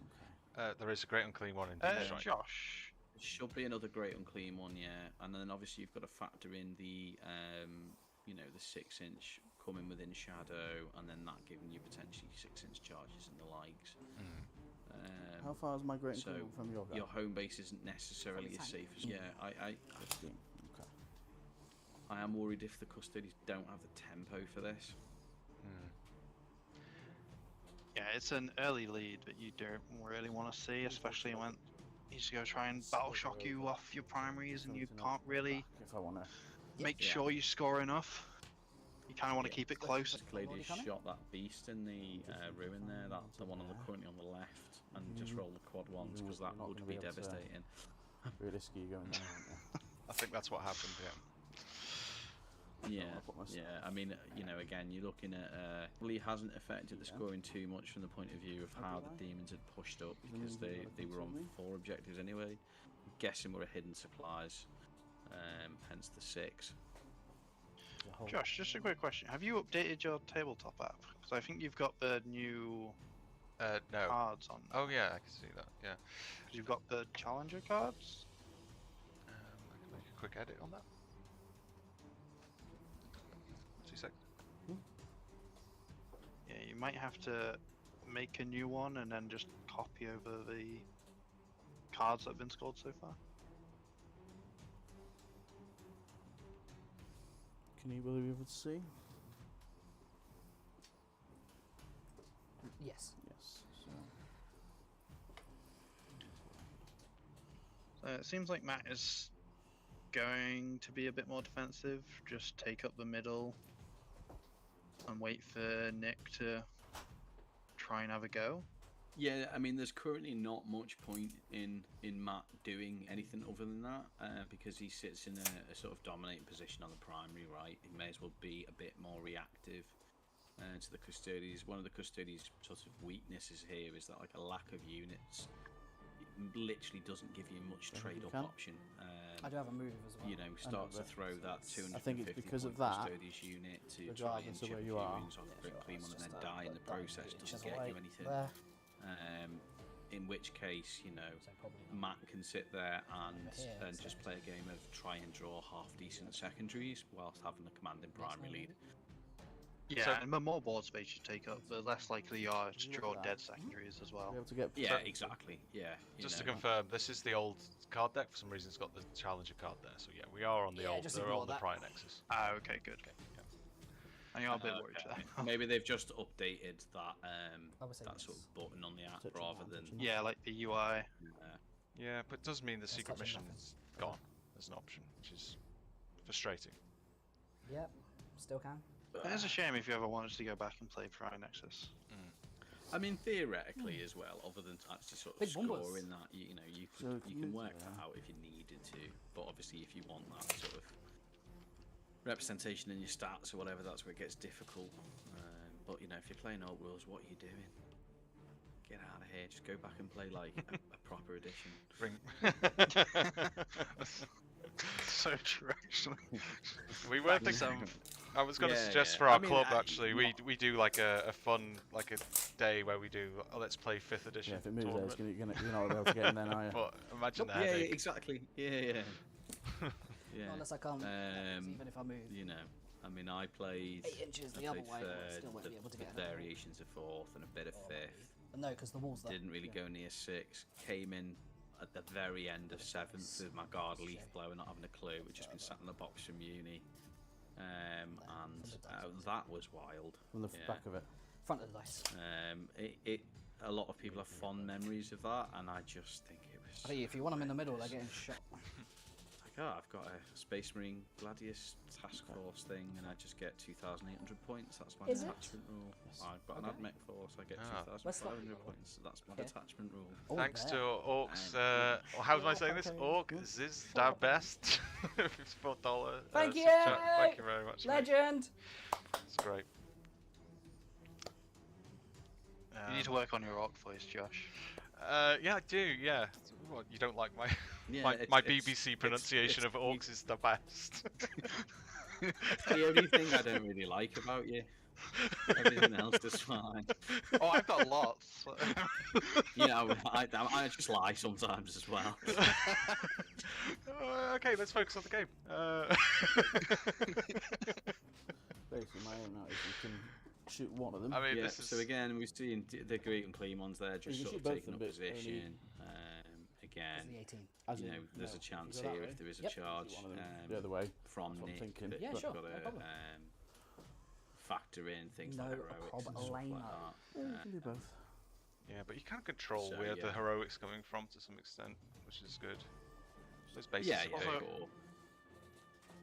There is a great unclean one in Deep Strike. Josh. There should be another great unclean one, yeah. And then obviously you've got to factor in the, you know, the 6-inch coming within shadow, and then that giving you potentially 6-inch charges and the likes. How far is my great so increment from your guy? Your home base isn't necessarily as safe as I 15. Okay. I am worried if the custodies don't have the tempo for this. Yeah, it's an early lead that you don't really want to see, especially when he's going to try and battle shock you off your primaries and you can't really If I want to. make Yeah. sure you score enough. You kind of want to keep it close. Lady shot that beast in the ruin there, that the one currently on the left, and just roll the quad ones because that You're not would gonna be be able to- devastating. Risky going there, aren't you? I think that's what happened. Yeah. Yeah, I'll put my yeah. I mean, you know, again, you're looking at really hasn't affected the scoring too much from the point of view of how the demons had pushed up because they were on 4 objectives anyway. I'm guessing we're hidden supplies, hence the 6. Josh, just a quick question. Have you updated your tabletop app? Because I think you've got the new No. cards on. Oh yeah, I can see that. Yeah. 'Cause you've got the challenger cards. I can make a quick edit on that. 2 seconds. Yeah, you might have to make a new one and then just copy over the cards that have been scored so far. Can you believe able to see? Yes. Yes. So. It seems like Matt is going to be a bit more defensive. Just take up the middle and wait for Nick to try and have a go. Yeah, I mean, there's currently not much point in Matt doing anything other than that because he sits in a sort of dominating position on the primary, right? He may as well be a bit more reactive to the custodies. One of the custodies' sort of weaknesses here is that like a lack of units literally doesn't give you much trade-up option. I do have a move as well. You know, start to throw that 250 I think it's because of that, custodies unit to try and regardless of chip where a you few are. wounds off the clean one and then Just, die in the put that process inches doesn't get away you anything. there. In which case, you know, So probably not. Matt can sit there and here, so- just play a game of try and draw half decent secondaries whilst having a commanding primary lead. Yeah, So- and the more board space you take up, the less likely you are to Look at draw that. dead secondaries as well. Be able to get Yeah, exactly. Yeah. you Just to know. confirm, this is the old card deck. For some reason, it's got the challenger card there. So yeah, we are on the Yeah, old. just They're ignore on the that. Prior Nexus. Ah, okay, good. And you're a bit worried Okay. there. Maybe they've just updated that I would say that sort yes. of button on the app Touch rather on, than touch on. Yeah, like the UI. Yeah, but it does mean the Let's secret touch on nothing. mission's gone as an option, which is frustrating. Yep. Still can. It is a shame if you ever wanted to go back and play Prime Nexus. I mean, theoretically as well, other than actually sort of Big bumpers. scoring that, you know, you So could, you can work yeah. that out if you needed to. But obviously, if you want that sort of representation in your stats or whatever, that's where it gets difficult. But you know, if you're playing old rules, what are you doing? Get out of here. Just go back and play like a proper edition. Bring. So true, actually. We were thinking. Some- I was going to Yeah, suggest yeah. for our I mean, club I- actually, we do like a fun like a day where we do let's play 5th edition Yeah, if it moves there, it's tournament. you're not able to get in there, are you? But imagine the Yeah, headache. exactly. Yeah. Not Yeah. unless I can't. Even if I move You know, I mean, I played 8 inches I the other played way, I third, still won't be able to the get in. variations of 4th and a bit of 5th. But no, because the wall's there. Didn't really go near 6. Came in at the very end of 7th with my guard leaf blower, not having a clue. We'd just been sat in the box from uni. And that was wild. From the Yeah. back of it. Front of the dice. A lot of people have fond memories of that, and I just think it was. I think if you want them in the middle, they're getting shot. oh, I've got a Space Marine Gladius Task Force thing, and I just get 2,800 points. That's my Is it? detachment rule. I've got an Okay. AdMech Force. I get Ah. 2,500 points. That's my Okay. detachment rule. Oh, Thanks there. to Orcs. Yeah. How am I saying this? Okay. Orcs is the best. $54. Thank you! super chat. Thank you very much. mate. Legend. It's great. You need to work on your orc voice, Josh. Yeah, I do. Yeah. What, you don't like my Yeah, my it's- BBC pronunciation it's- of Orcs is the best. It's the only thing I don't really like about you. Everything else is fine. Oh, I've got lots. You know, I just lie sometimes as well. Okay, let's focus on the game. Basically, my aim now is you can shoot one of them. I mean, Yeah, this is so again, we're seeing the great and clean ones there, just You can sort of shoot both taking of up them, but only- position. It's Again, the 18. As you in, know, there's no, a chance you go that here way. if there is a Yep. charge Shoot one of them the other way. from That's what I'm Nick thinking. that Yeah, you've sure, got no to problem. factor in things No like heroics and problem, stuff Elena. like Yeah, you that. can do both. yeah, but you can control So, where the yeah. heroics coming from to some extent, which is good. Those bases Yeah, are yeah, big. Also- cool.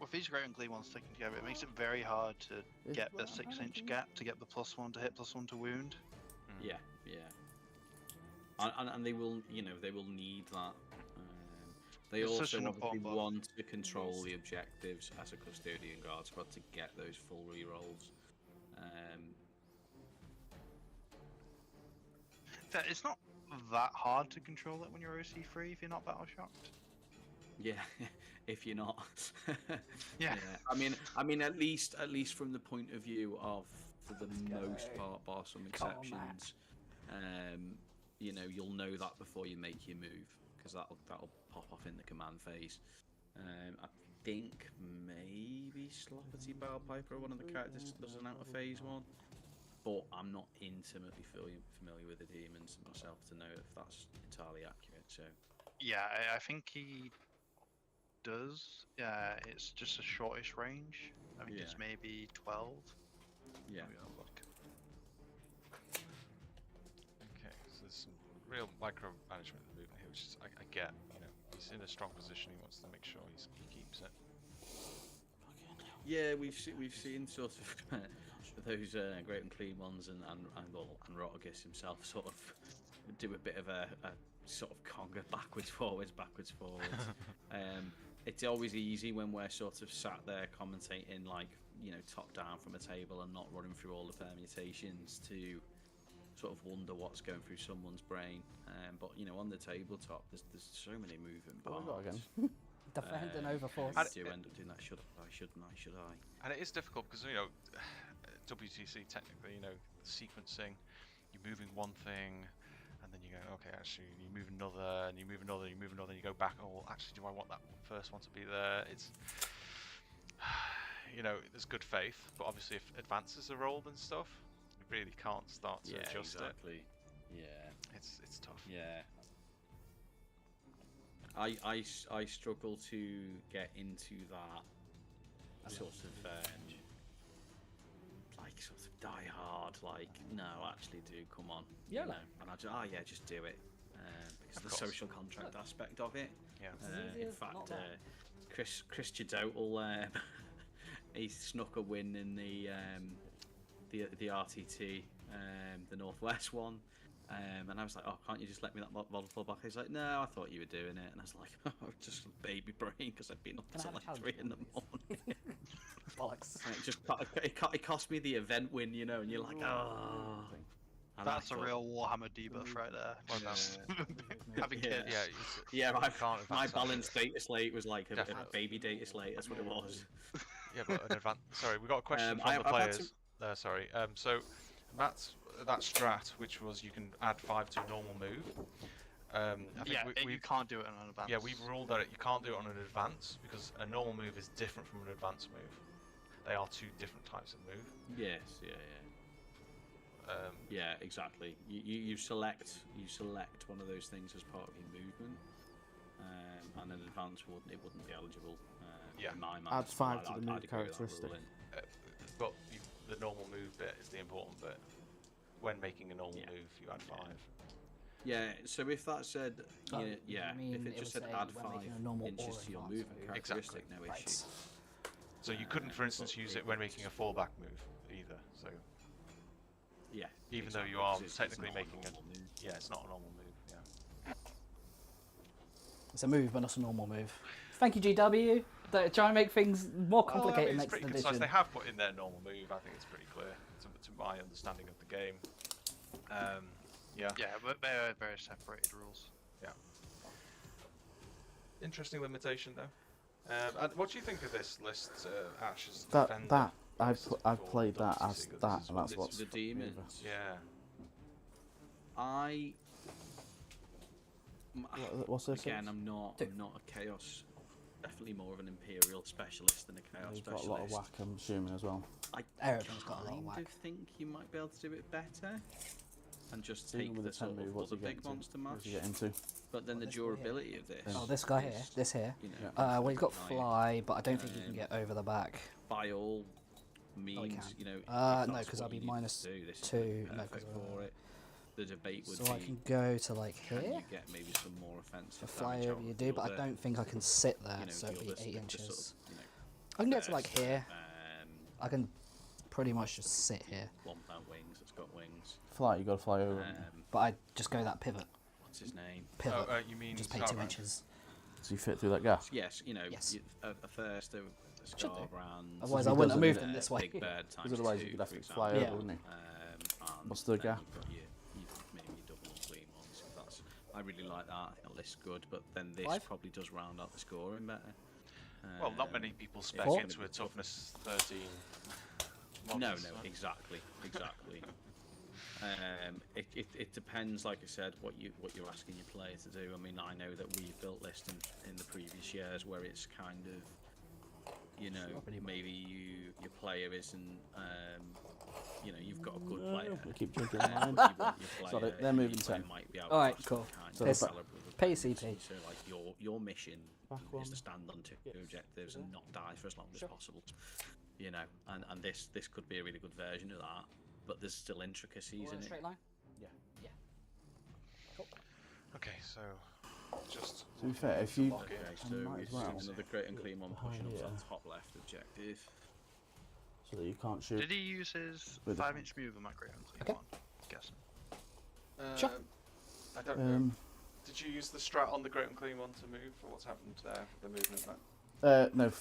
With these great and clean ones sticking together, it makes it very hard to It's get the well, 6-inch gap to get the +1 to hit, +1 to wound. Yeah, yeah. And they will, you know, they will need that. They It's such also an obviously important buff. want to control the objectives as a custodian guard squad to get those full rerolls. It's not that hard to control it when you're OC3 if you're not battle shocked. Yeah, if you're not. Yeah. I mean, at least from the point of view of, for the most part, bar some Come on, exceptions, you know, you'll know that before you make your move, because that'll pop off in the command phase. I think maybe Slapperty Piper, one of the characters, does an out of phase one, but I'm not intimately familiar with the demons myself to know if that's entirely accurate. So Yeah, I think he does. Yeah, it's just a shortish range. I think it's Yeah. maybe 12. yeah. Let me have a look. Okay, so there's some real micromanagement of the movement here, which is, I get, you know, he's in a strong position, he wants to make sure he keeps it. Yeah, we've seen sort of those great and clean ones, and Rotagus himself sort of do a bit of a sort of conga backwards forwards. It's always easy when we're sort of sat there commentating, like, you know, top down from a table and not running through all the permutations, to sort of wonder what's going through someone's brain. But you know, on the tabletop, there's so many moving What have we got parts. again? Defending over force. I do end up doing that. Should I? And it is difficult because, you know, WTC technically, you know, sequencing, you're moving one thing, and then you go, okay, actually, you move another, and you move another, and you move another, and you go back, oh, well, actually, do I want that first one to be there? It's, you know, there's good faith, but obviously if advances are rolled and stuff, you really can't start to adjust exactly. Yeah. it. It's tough. Yeah. I struggle to get into that sort of like sort of die hard, like, no, actually do, come on. Yeah, you know, like- and I just do it. Because Of the course. social contract aspect of it. Yeah. It's easy In as not fact, that. Chris Chidotle, he snuck a win in the RTT, the Northwest one. And I was like, oh, can't you just let me that model fall back? He's like, no, I thought you were doing it. And I was like, oh, just a baby brain, because I've been up Can I until have a like 3 in the morning. Bollocks. And it cost me the event win, you know, and you're like, oh. And That's a I thought- real Warhammer debuff right there. Having Yeah. kids. Yeah, Yeah, my can't advance on balanced data slate was like a Definitely. baby data slate. That's what it was. Yeah, but an advance. Sorry, we got a question from I've the had players. Sorry. So that's that strat, which was you can add 5 to a normal move. I think Yeah, we you can't do it on an advance. yeah, we've ruled that you can't do it on an advance because a normal move is different from an advance move. They are 2 different types of move. Yes, yeah. Yeah, exactly. You select one of those things as part of your movement, and an advance wouldn't be eligible. Yeah. In my mind. Add 5 to I'd the agree move with that characteristic. ruling. But the normal move bit is the important bit. When making a normal Yeah. move, you add 5. Yeah, so if that said, Oh, yeah, you mean if it it just would said say add when 5 making a normal inches or to your advanced movement move. characteristic, Exactly. no Right. issue. So you couldn't, for instance, but use it when making a fallback move either. So Yeah. even though you exactly, are 'cause it's technically not a making normal move. yeah, it's not a normal move. Yeah. It's a move, but not a normal move. Thank you, GW. Try and make things more Well, I complicated mean, it's next pretty edition. concise. They have put in their normal move. I think it's pretty clear to my understanding of the game. Yeah. Yeah, but they're very separated rules. Interesting limitation though. And what do you think of this list, Ash? As That defender that list I've for played that WCC, as this that, is and what that's it's- what's the fucked me over. demons. Yeah. What's this? Again, I'm not a chaos. Definitely more of an imperial specialist than a chaos You've got a specialist. lot of whack, I'm assuming, as well. I Everything's got a lot of kind whack. of think you might be able to do it better, and just Even take with the the 10 sort move, of what's he other getting big to? monster What's mash. he getting to? But then the This guy here. durability of this. Oh, this guy is, here, this here. You know, Yeah. Well, he's got nice. fly, but I don't think he can get over the back. By all means, can. you know. if No, that's 'cause what I'll be you need to minus do, this is 2, no, perfect 'cause, for it. The debate would So be. I can go to like Can here. you get maybe some more offensive For fly damage over out you of do, the but I other, don't think I can sit there, you know, so the it'd be other 8 the inches. sort of, you know, I can get to like first, here. I can pretty much just sit here, one without wings. It's got wings. Fly, you got to fly over. but I just go that pivot. What's his name? Pivot. Oh, you mean just pay 2 Starbound? inches. Does he fit through that gap? Yes, you know, Yes. a first a Should do. Scarbrand. Otherwise, he I wouldn't have doesn't, moved him this way. Big bird times Because otherwise you 2, could have for to fly example. over, wouldn't And What's the then gap? You've got maybe your double or clean ones. That's, I really like that. It lists good, but then this 5? probably does round out the scoring better. Well, not many people spec Four? into a toughness 13. No, models, no, so- exactly. It depends, like I said, what you're asking your player to do. I mean, I know that we've built lists in the previous years where it's kind of, you know, maybe your player isn't, you know, you've got a good player. We keep jumping You line. want your Sorry, player- they're moving your player 10. might be able Alright, to cool. kind So of it's develop with pay opponents. CP. So like your mission Back is one. to stand on 2 objectives and not die for as long as Sure. possible. You know, and this could be a really good version of that, but there's still intricacies in it. Straight line. Okay, so just To be fair, if you lock in. Okay, I so might we as well. see another great and clean one pushing up to yeah. that top left objective. so that you can't shoot. Did he use his With the- 5-inch move on that great unclean Okay. one? Guessing. Sure. I don't know. Um, Did you use the strat on the Great and Clean one to move, or what's happened there? The movement there. no,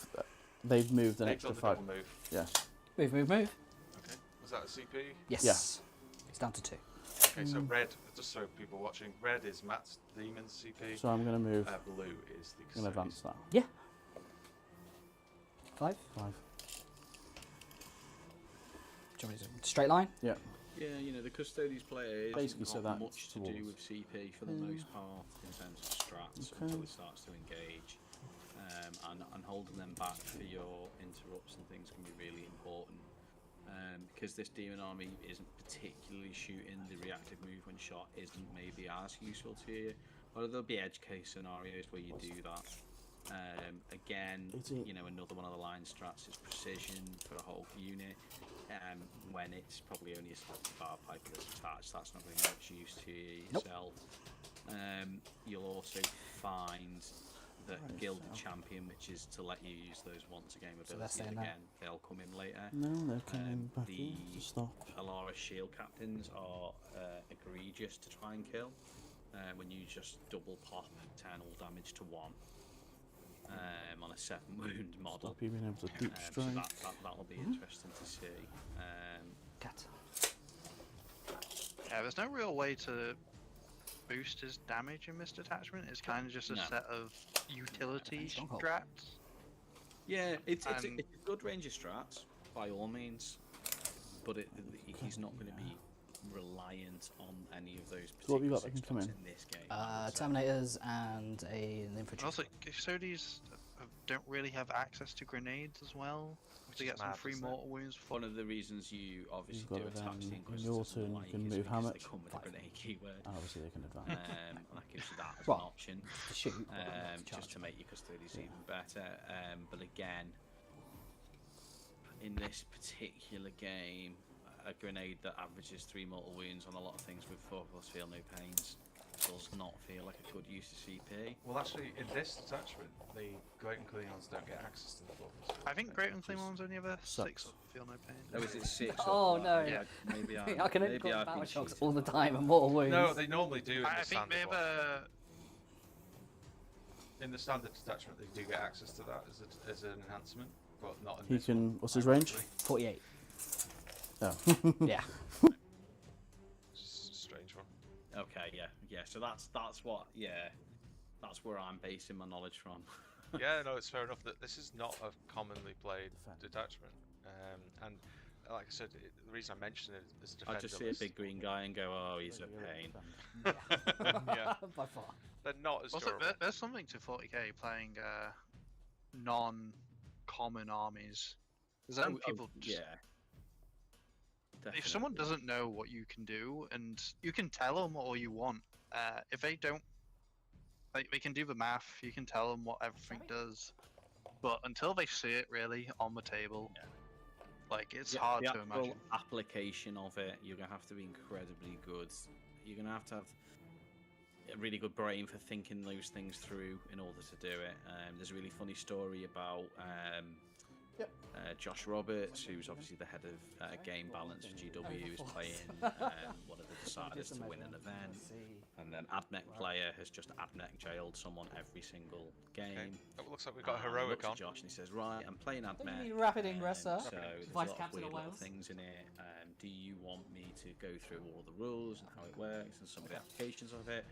they've moved an They've extra done the 5. double move. Yeah. Move, move, move. Okay. Was that a CP? Yes. It's down to 2. Okay, so red, just so people watching, red is Matt's Demon's CP. So I'm going to move. Blue is the I'm going to advance that. Yeah. 5. 5. Do you want me to straight line? Yeah. Yeah, you know, the Custodes player Basically, isn't so got that's much to do towards- with CP for the most part in terms of strats Okay. until it starts to engage. And holding them back for your interrupts and things can be really important. Because this demon army isn't particularly shooting, the reactive move when shot isn't maybe as useful to you. Although there'll be edge case scenarios where you do that. Again, Is it- you know, another one of the line strats is precision for a whole unit. When it's probably only a static bar pipe that's attached, that's not really much use to you Nope. yourself. You'll also find that Right, Gilded so- Champion, which is to let you use those once a game So they're abilities saying that. again, they'll come in later. No, they're coming back the in to stop. Alara Shield Captains are egregious to try and kill when you just double pop 10 all damage to 1 on a 7 wound model. Stop you being able to deep So strike. that'll be interesting to see. Cat. Yeah, there's no real way to boost his damage in this detachment. It's kind of just a No. set of utility Stronghold. strats. Yeah, it's a And- good range of strats, by all means, but he's not going to be reliant on any of those So what have you particular got that can come strats in? in this game. I would say. Terminators and an And infantry. also, custodes don't really have access to grenades as well. To is get some mad, free isn't it? mortal wounds. One of the reasons you obviously You've got do it attack then, the in Inquisitors your and the turn you like can is move how because much? they come with a grenade keyword. And obviously they can advance. And that gives you that as Well, an option. To shoot. but not to Just charge. to make your custodians even better. But again, in this particular game, a grenade that averages 3 mortal wounds on a lot of things with 4+ feel no pains does not feel like a good use of CP. Well, actually, in this detachment, the Great and Clean Ones don't get access to the buffers. I think Great Unclean Ones only have a Sucks. 6 up, feel no pain. Oh, is it 6? Oh, up? no. Yeah, maybe I can only maybe call I've battle been shocks cheated all the by time that. and mortal wounds. No, they normally do in I the think standard they have one. a. In the standard detachment, they do get access to that as an enhancement, but not in He this one. can. What's his range? 48. Oh. Yeah. It's just a strange one. Okay, yeah. So that's what, that's where I'm basing my knowledge from. Yeah, no, it's fair enough that this is not a commonly played Defend. detachment. And like I said, the reason I mention it is I defender just see a list. big green guy and go, oh, he's a pain. Yeah. By far. They're not as Also, durable. there's something to 40k playing non-common armies. Because then people just, yeah. if someone Definitely. doesn't know what you can do, and you can tell them all you want, if they don't, like, they can do the math, you can tell them what everything does, but until they see it really on the table, like, it's hard the to actual imagine. application of it, you're gonna have to be incredibly good. You're gonna have to have a really good brain for thinking those things through in order to do it. There's a really funny story about Josh Roberts, who's obviously the head of game balance for GW, who's playing one of the deciders to win an event, and then Admech player has just Admech jailed someone every single game. Okay. Oh, it looks like we've got a And he heroic looks on. at Josh and he says, right, I'm playing Don't you Admech. need rapid ingress, sir? So there's Vice a lot of Captain weird of little Wales. things in it. Do you want me to go through all the rules and how it works and some of the applications of it?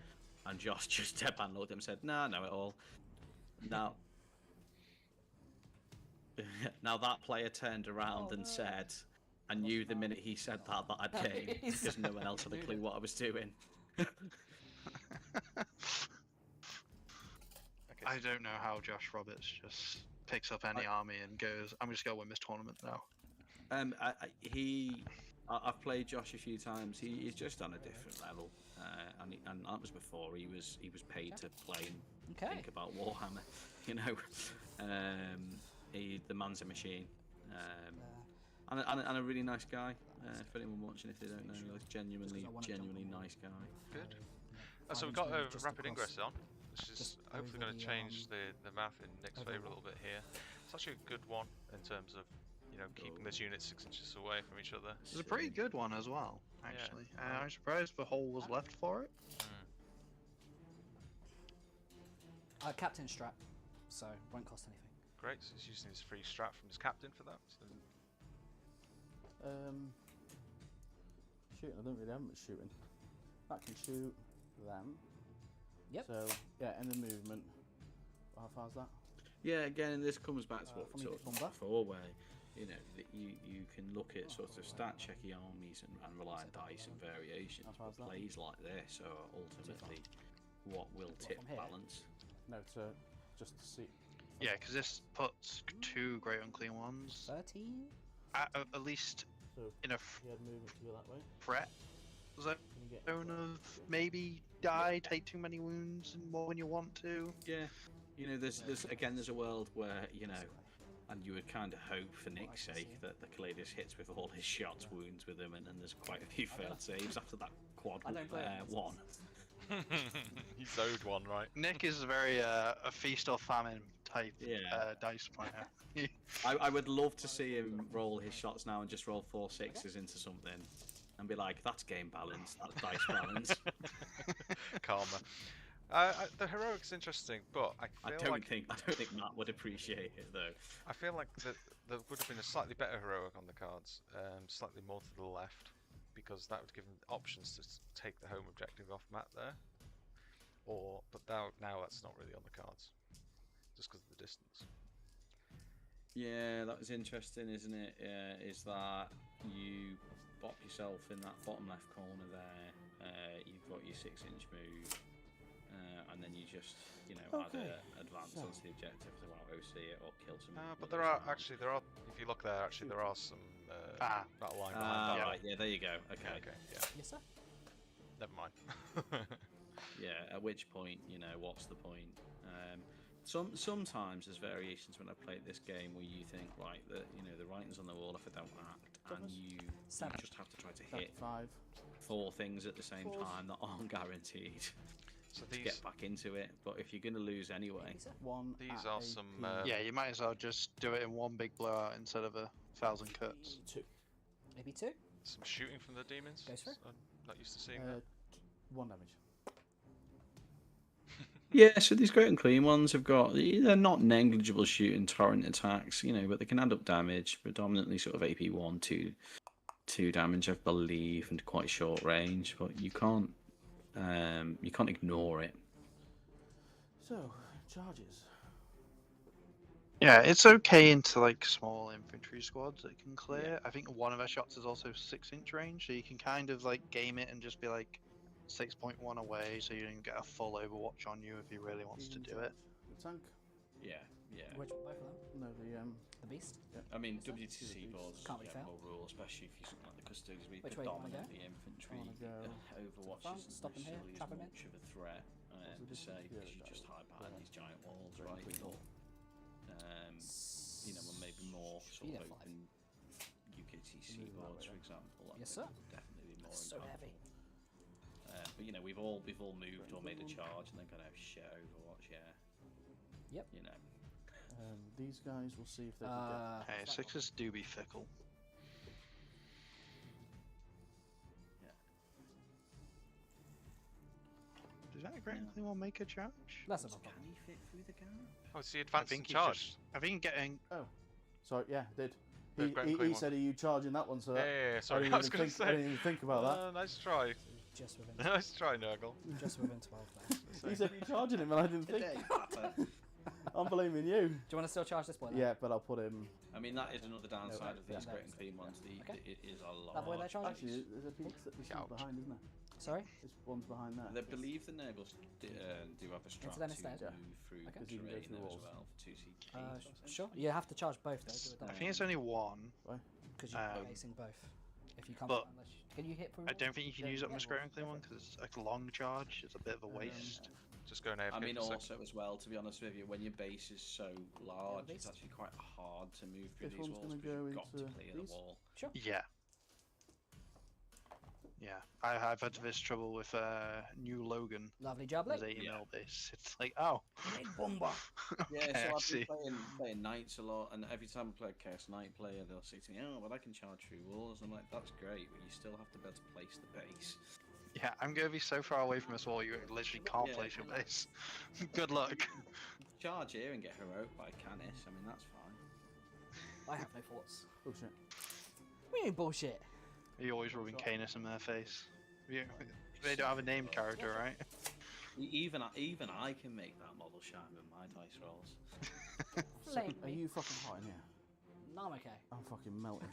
And Josh just deadpan looked at him and said, nah, I know it all. Now, now that player turned around and said, I knew the minute he said that I'd game because no one else had a clue what I was doing. Okay, I don't know how Josh Roberts just picks up any army and goes, I'm just going to win this tournament now. I've played Josh a few times. He's just on a different level, and that was before he was paid to play and Okay. think about Warhammer. You know, the man's a machine, and a really nice guy. For anyone watching, if they don't know, he's genuinely nice guy. good. So we've got a rapid ingress on, which is hopefully going to change the math in Nick's favour a little bit here. It's actually a good one in terms of, you know, keeping those units 6 inches away from each other. It's a pretty good one as well, actually. I'm surprised the hole was left for it. Captain strap, so won't cost anything. Great, so he's using his free strat from his captain for that. So Shooting. I don't really have much shooting. That can shoot them. Yep. So yeah, in the movement. How far's that? Yeah, again, and this comes back to what we from talked the about before, where you know that you can look at sort of stat checky armies and rely on dice and variations. How far's But that? plays like this are ultimately what will tip from here? balance. No, just to see. Yeah, because this puts 2 Great Unclean Ones 13? at least So in a he had movement to go that way. threat zone Can you get? of maybe die, take too many wounds and more when you want to. Yeah, you know, there's a world where you know, and you would kind of hope for Nick's sake that the Caladius hits with all his shots wounds with him, and there's quite a few failed saves after that quad I don't play it. one. he's owed one, right? Nick is very a feast or famine type dice player. I would love to see him roll his shots now and just roll 4 6s into something, and be like, "That's game balance. That's dice balance." Karma. The heroic's interesting, but I don't think Matt would appreciate it though. I feel like there would have been a slightly better heroic on the cards, slightly more to the left, because that would give him options to take the home objective off Matt there. But now that's not really on the cards, just because of the distance. Yeah, that was interesting, isn't it? Is that you pop yourself in that bottom left corner there? You've got your 6-inch move, and then you just, you know, Okay. add advance onto the objective to OC it or kill some. But there are if you look there, actually there are some battle line behind that. Right, yeah, there you go. Okay. Okay, yeah, Yes, sir. never mind. Yeah, at which point, you know, what's the point? Sometimes there's variations when I play this game where you think, right, that you know the writing's on the wall if I don't act, and you Seven. just have to try to hit 5. 4 things at the same time that aren't guaranteed So to get back into it. But if you're going to lose anyway, One. These at are AP, some, Yeah, you might as well just do it in one big blowout instead of 1,000 cuts. 2. Maybe 2. some shooting from the demons. Goes for it. I'm not used to seeing that. 1 damage. yeah. So these great and clean ones have got, they're not negligible shooting torrent attacks, you know, but they can add up damage. Predominantly sort of AP 1, 2 damage, I believe, and quite short range. But you can't ignore it. So, charges. Yeah, it's okay into like small infantry squads that can clear. Yeah. I think one of our shots is also 6-inch range, so you can kind of like game it and just be like 6.1 away, so you don't get a full overwatch on you if he really wants to do it. The tank. Yeah. Which both of them? No, The beast. I mean, Is that- WTC boards Can't really fail. general rule, especially if you something like the custodes, we Which way do you wanna go? predominantly infantry. I wanna go Overwatch front, isn't stop him here, necessarily trap as him in. much of a threat, the to say, distance? because Yeah, you just hide behind these giant walls, Great right? clean Or, wall. you know, and maybe more sort Yeah, of 5. open UKTC Move that boards, way for then. example. That Yes, would sir. definitely be more So impactful. heavy. But you know, we've all moved or made a charge and then gonna have shit Overwatch, yeah. Yep. You know. These guys will see if they can Hey, 6s do be fickle. Does that great Yeah. one make a charge? That's a Can problem. he fit through the gap? Oh, it's the I advanced think he's charge. just. I think getting. get. Sorry, yeah, did. The great and clean He one. said, "Are you charging that one?" So that, Yeah, I sorry, didn't I was even going to think, I didn't say. even think about that. Nice try. Just within, Nice try, Nurgle. just within 12 there. He said, "Are you charging him?" And I didn't think. Today, Papa. I'm blaming you. Do you want to still charge this boy? Now? Yeah, but I'll put him. I mean, that is another downside of these yeah. great and clean ones. Okay. It is a lot. That boy there charging? Actually, there's a piece that this Ouch. one's behind, isn't there? Sorry? This one's behind there. I believe the Nurgles do have a strat them to instead? Yeah. move through Okay. Because you can go terrain through there as walls. well for 2CK. Sure. You have to charge both though. Do a I double. think it's only one. Because you're um, facing both. If you can't, but can you hit through? I don't think you can use it on the great and clean one because it's like a long charge. It's a bit of a waste. Just go AFK I mean, for a sec. also as well, to be honest with you, when your base is so large, Yeah, it's beast. actually quite hard to move through This these one's walls gonna because go you've got to into clear these. the wall. Sure. Yeah. Yeah, I've had this trouble with New Logan. Lovely His jubbly. 80 Yeah. mil base. It's like, oh. Big bomber. Yeah, okay, so I I've see. been playing Knights a lot, and every time I play a Chaos Knight player, they'll say to me, "Oh, but I can charge through walls." I'm like, "That's great, but you still have to be able to place the base." Yeah, I'm gonna be so far away from this wall, you literally can't Yeah, place your you know. base. Good luck. Charge here and get heroic by Canis. I mean, that's fine. I have no thoughts. Bullshit. We ain't bullshit. You're always rubbing Canis in their face. They don't have a named character, right? Even I can make that model shine with my dice rolls. Flame Are me. you fucking hot in here? No, I'm okay. I'm fucking melting.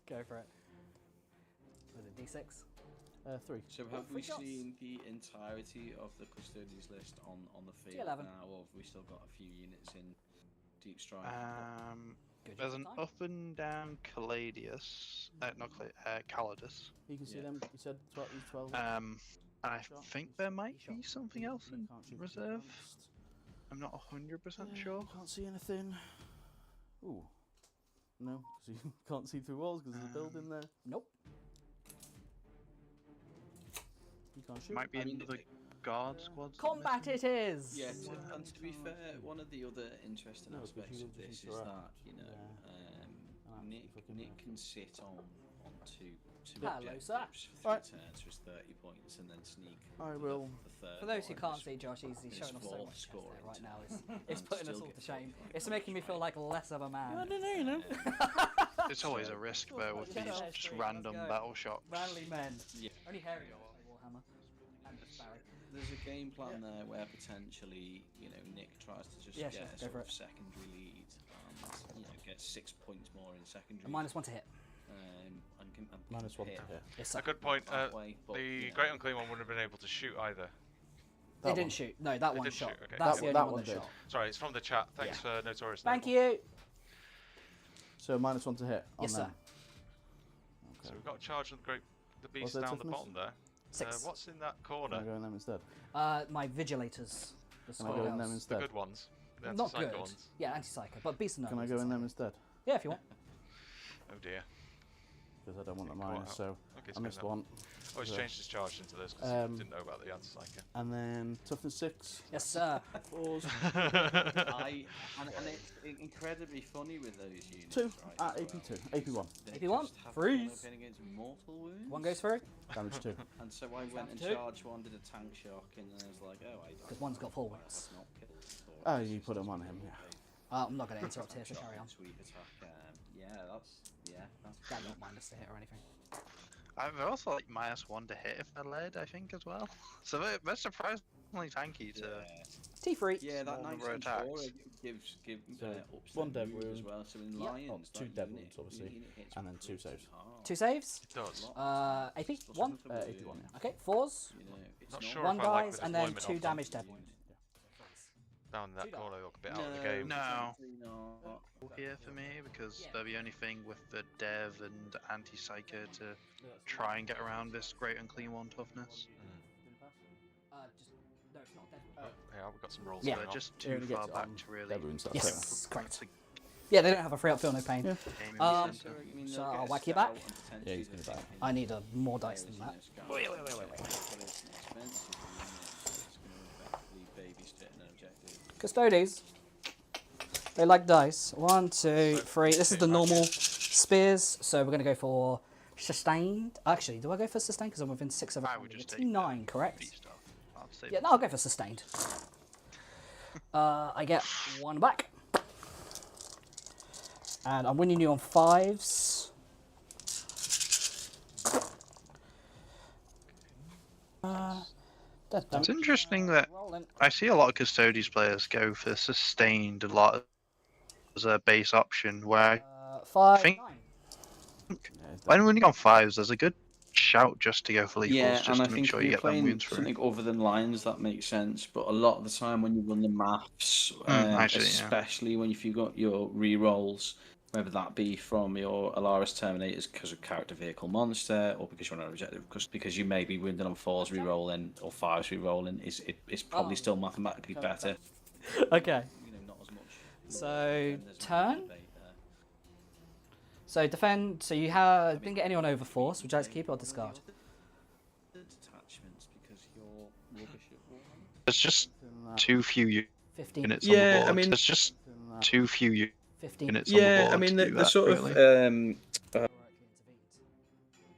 Go for it. Was it D6? 3. So Oh, have we 3 shots. seen the entirety of the custodians list on the field D11. now, or have we still got a few units in deep strike? Good There's use of an time. up and down Caladius, not Calidus. You can see Yeah. them. You said 12. He's 12. And I Shot. think there might Shot. be something else in Can't shoot reserve. advanced. I'm not 100% sure. Can't see anything. Ooh. No, because you can't see through walls because there's a building there. Nope. You can't shoot. Might be I mean, another guard squad. Combat it is! Yeah, and to be fair, one of the other interesting No, 'cause aspects you of just this need is to that, you know, absolutely fucking Nick mad. can sit on two Hello, objectives sir. for Right. 3 turns for his 30 points and then sneak I for will. the third For those who one, can't his- see Josh, he's his showing off so fourth much chest scoring there right now. turn. It's And putting us still all get to shame. 45 It's making me feel like less of a I man. don't know, you know. It's always a risk though with Yeah, these that's just true, random let's go. battle shots. Manly men. Yeah. Only Harry will play Warhammer. And Barry. There's a game plan there where potentially, you know, Nick tries to just Yeah, get sure, a go sort for of it. secondary lead and, you know, get 6 points more in secondary. A -1 to hit. And -1 hit to hit. Yes, A sir. good point. that way, but, The you know, Great Unclean one wouldn't have been able to shoot either. They That didn't one. shoot. No, that They one didn't shot. shoot, okay. That's That the only that one one that did. shot. Sorry, it's from the chat. Thanks for Notorious. Thank Nurgle. you. So -1 to hit. On Yes, sir. them. So we've got a charge on the beast their down the toughness? bottom there. 6. What's in that Can I corner? go in them instead? My vigilators. The Can I go squad in them girls. The instead? good ones. The Not anti-psycho good. ones. Yeah, anti-psycho. But beast and Can I Nurgles go in and them psycho. instead? Yeah, if you want. Oh dear. because I don't want the Get caught minus. out. So Okay, I missed that. one. Oh, he's So- changed his charge into this because he didn't know about the anti-psyker. And then toughness 6. Yes, sir. Fours. And it's incredibly funny with those units. 2 right, at as AP2. well. AP1. They AP1, just have freeze. to go against mortal wounds. One goes through. Damage 2. And so I went and Two. charged one, did a tank shock, and then I was like, oh, I Because one's got 4 wounds. that's not killed. Oh, you put them on him, yeah. I'm not going to interrupt here, so carry on. Sweet attack. That's That not minus to hit or anything. They're also like -1 to hit if they're led, I think, as well. So they're surprisingly tanky to. T3. Yeah, that Small nice number of controller attacks. gives So, ups one their dead moves as wound. well. So in Yep. lions, Oh, two that dead unit- wounds, obviously, unit hits and then two pretty saves. hard. 2 saves. It does. AP, 1. AP1, yeah. Okay, 4s. You know, it's Not not sure 1 if I like dies, the and then deployment 2 of them. damage dead wound. Down in that Two dice. corner, look a bit out of the game. No. technically not. Here for me because they're the only thing with the dev and anti-psyker to try and get around this great unclean one toughness. No, it's not dead. Oh, yeah, we've got some rolls Yeah. So going they're on. just It too only far gets back on to really dead wounds, that's Yes, it. correct. Yeah, they don't have a free up feel no pain. aim in Um, the centre. So I'll whack you back. Yeah, he's gonna die. I need more dice than that. Wait. Custodes. They like dice. 1, 2, 3. This is the normal spears, so we're going to go for sustained. Actually, do I go for sustained? Because I'm within 6 of a I would just It's take 9, correct? beast off. I'll save Yeah, no, I'll go for sustained. I get 1 back. And I'm winning you on 5s. It's interesting that Rolling. I see a lot of Custodes players go for sustained a lot as a base option, where 5, think- 9. when winning on 5s, there's a good shout just to go for lethals, Yeah, just and I to make think sure if you you're get them playing wounds through. something other than lions, that makes sense. But a lot of the time, when you run the maths, I see, yeah. especially when if you've got your re-rolls, whether that be from your Alaris Terminators because of character vehicle monster, or because you're on an objective, because you may be winding on 4s re-rolling or 5s re-rolling, it's probably Oh. still mathematically better. Okay. You know, not as much. So, Then there's turn? debate there. So defend. So you have didn't get anyone over force. Would you like to keep it or discard? Detachments because you're rubbish at Warhammer. There's just too few 15. units Yeah, on the I board. mean- There's just too few 15. units on the Yeah, board I mean to the, do the that, sort really. of Heroically intervened.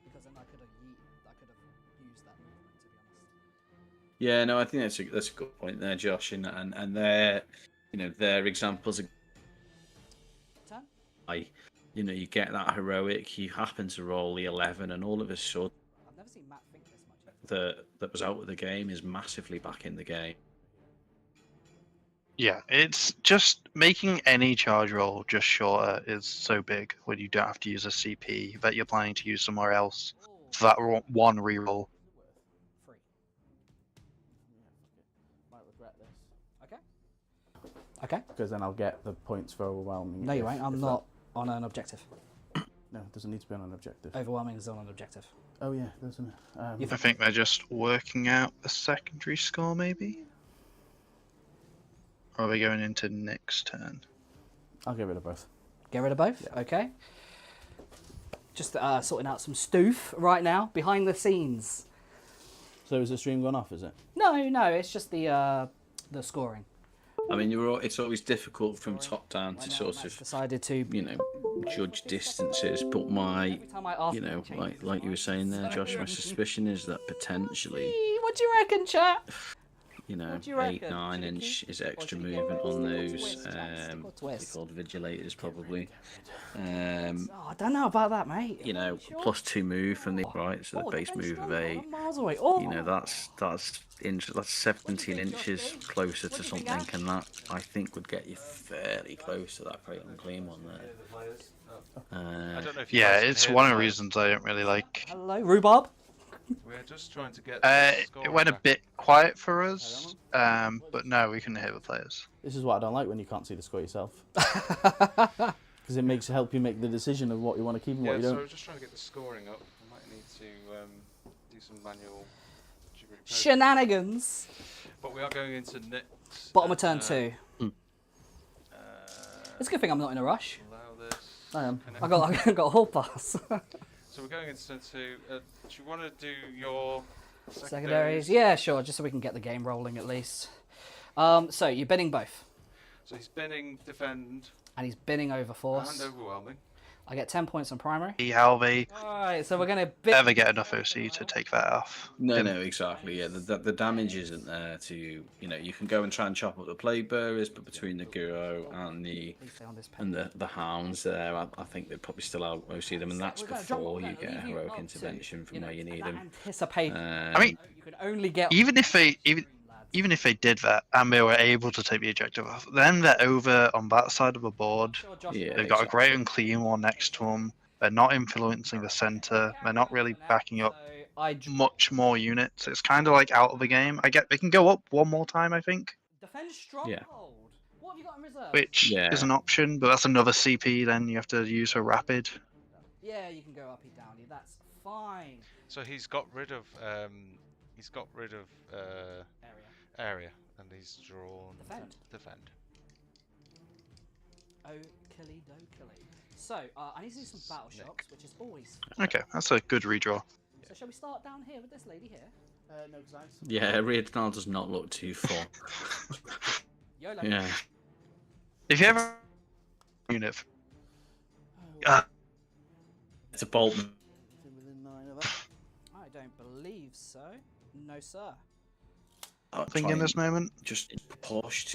Because then I could have used that movement, to be honest. yeah, no, I think that's a good point there, Josh, and their their examples are Turn. you get that heroic, you happen to roll the 11, and all of a sudden I've never seen Matt think this much. that was out of the game is massively back in the game. Yeah, it's just making any charge roll just shorter is so big when you don't have to use a CP that you're planning to use somewhere else for that one reroll. 3. Might regret this. Okay. Okay. Because then I'll get the points for overwhelming. No, you if- ain't. I'm if not on an objective. No, it doesn't need to be on an objective. Overwhelming is on an objective. Oh yeah, doesn't it? You've- I think they're just working out the secondary score, maybe? Or are we going into Nick's turn? I'll get rid of both. Get rid of both. Yeah. Okay. Just sorting out some stoof right now behind the scenes. So is the stream gone off? Is it? No, it's just the scoring. I mean, it's always difficult from top down Right to now, sort Matt's of decided to. judge distances, but my Every time I ask you him, know it changes like you were his saying mind. there, Josh, my suspicion is that potentially What do you reckon, chat? What do you 8, reckon? 9 Should it inch keep- is or extra should it go movement on stick or those. twist, Jack? Stick or They're twist? called vigilators probably. Oh, I don't know about that, mate. You know, Sure? plus 2 move from the right, so the Oh, base defense move of strong, 8. I'm miles away. Oh. That's 17 inches closer What to do you think, something, Ash? and that I think would get you fairly close to that great unclean one there. I don't know if you Yeah, guys can it's hear one of the that. reasons I don't really like. Hello, rhubarb. We're just trying to get. the It scoring went a back. bit quiet for us, but no, we can hear the players. This is what I don't like when you can't see the score yourself. Because it help you make the decision of what you want to keep and what Yeah, you so don't. we're just trying to get the scoring up. I might need to do some manual jiggery pokery. Shenanigans. But we are going into Nick's. Bottom of turn 2. It's a good thing I'm not in a rush. Allow this. I am. Connect. I got a hall pass. So So we're going into do you want to do your Secondaries? Yeah, sure, just so we can get the game rolling at least. So you're binning both. So he's binning, defend, And he's binning over force. and overwhelming. I get 10 points on primary. How they Alright, so we're going to bin. ever get enough OC to take that off. No, exactly. Yeah, the damage isn't there to you can go and try and chop up the plague bearers, but between the Guro and the Please stay on this page. and the hounds there, I think they probably still out OC them, and that's We're gonna drop- before we're you gonna get a leave you heroic up to, intervention from where you need that them. Anticipate. I mean, You can only get even if they did that and they were able to take the objective off, then they're over on that side of the board. Sure, Josh, Yeah, They've got a exactly. great and clean one next to them. They're not influencing the center. They're not really backing up So I much more units. It's kind of like out of the game. They can go up one more time, I think, defend stronghold. What have you got in reserve? which Yeah. is an option, but that's another CP. Then you have to use a rapid. Yeah, you can go uppy downy. That's fine. So he's got rid of area, and he's drawn Defend. Okilly dokilly. So I need to do some battle shocks, which is always fun. Okay, that's a good redraw. So shall we start down here with this lady here? No, because Yeah, Riordan does not look too full. YOLO. Yeah. If you ever unit, It's a bolt. within 9 of that. I don't believe so. No, sir. thing in this moment. Just pushed.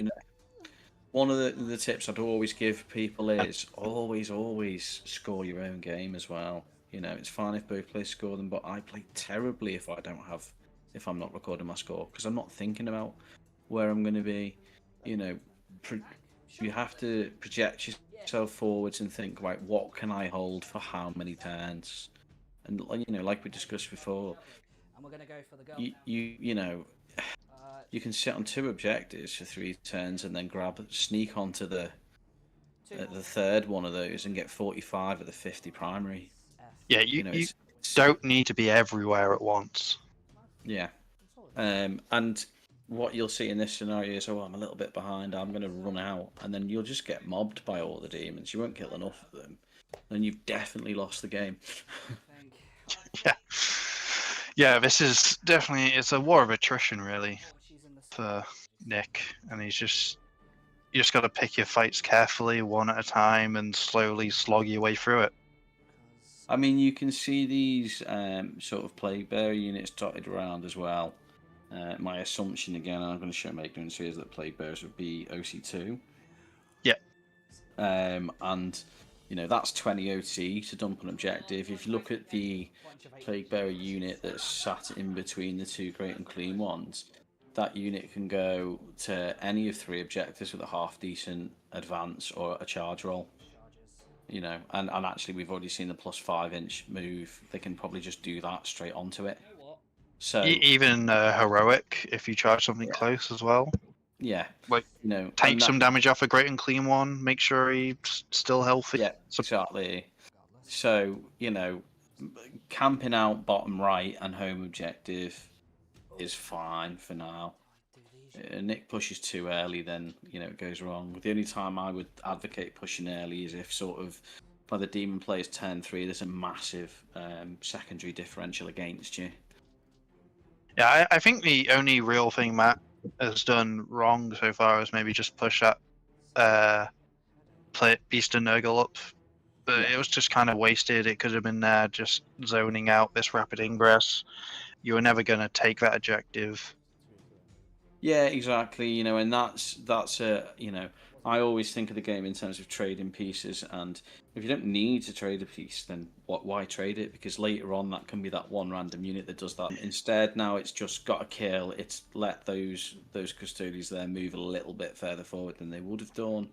One of the tips I'd always give people is always score your own game as well. It's fine if both players score them, but I play terribly if I'm not recording my score, because I'm not thinking about where I'm going to be. You have to project yourself forwards and think, right, what can I hold for how many turns? And like we discussed before, And we're gonna go for the girl. you can sit on 2 objectives for 3 turns and then sneak onto the third one of those and get 45 at the 50 primary. Yeah, you don't need to be everywhere at once. Yeah. And what you'll see in this scenario is, I'm a little bit behind, I'm going to run out, and then you'll just get mobbed by all the demons. You won't kill enough of them, and you've definitely lost the game. Yeah, this is definitely, it's a war of attrition really for Nick, and you just got to pick your fights carefully, one at a time, and slowly slog your way through it. I mean, you can see these sort of plague bearer units dotted around as well. My assumption, again, I'm going to show my ignorance here, is that plague bearers would be OC2. Yeah. And that's 20 OT to dump an objective. If you look at the plague bearer unit that's sat in between the 2 great and clean ones, that unit can go to any of 3 objectives with a half decent advance or a charge roll. And actually we've already seen the +5-inch move. They can probably just do that straight onto it. So Even heroic, if you charge something close as well. yeah, Like, take some damage off a great and clean one. Make sure he's still healthy. Yeah, exactly. So camping out bottom right and home objective is fine for now. Nick pushes too early, then it goes wrong. The only time I would advocate pushing early is if sort of by the demon plays turn 3, there's a massive secondary differential against you. Yeah, I think the only real thing Matt has done wrong so far is maybe just push that play Beast and Nurgle up. But it was just kind of wasted. It could have been there just zoning out this rapid ingress. You were never going to take that objective. Yeah, exactly. And that's I always think of the game in terms of trading pieces, and if you don't need to trade a piece, then why trade it? Because later on that can be that one random unit that does that. Instead, now it's just got a kill. It's let those custodes there move a little bit further forward than they would have done,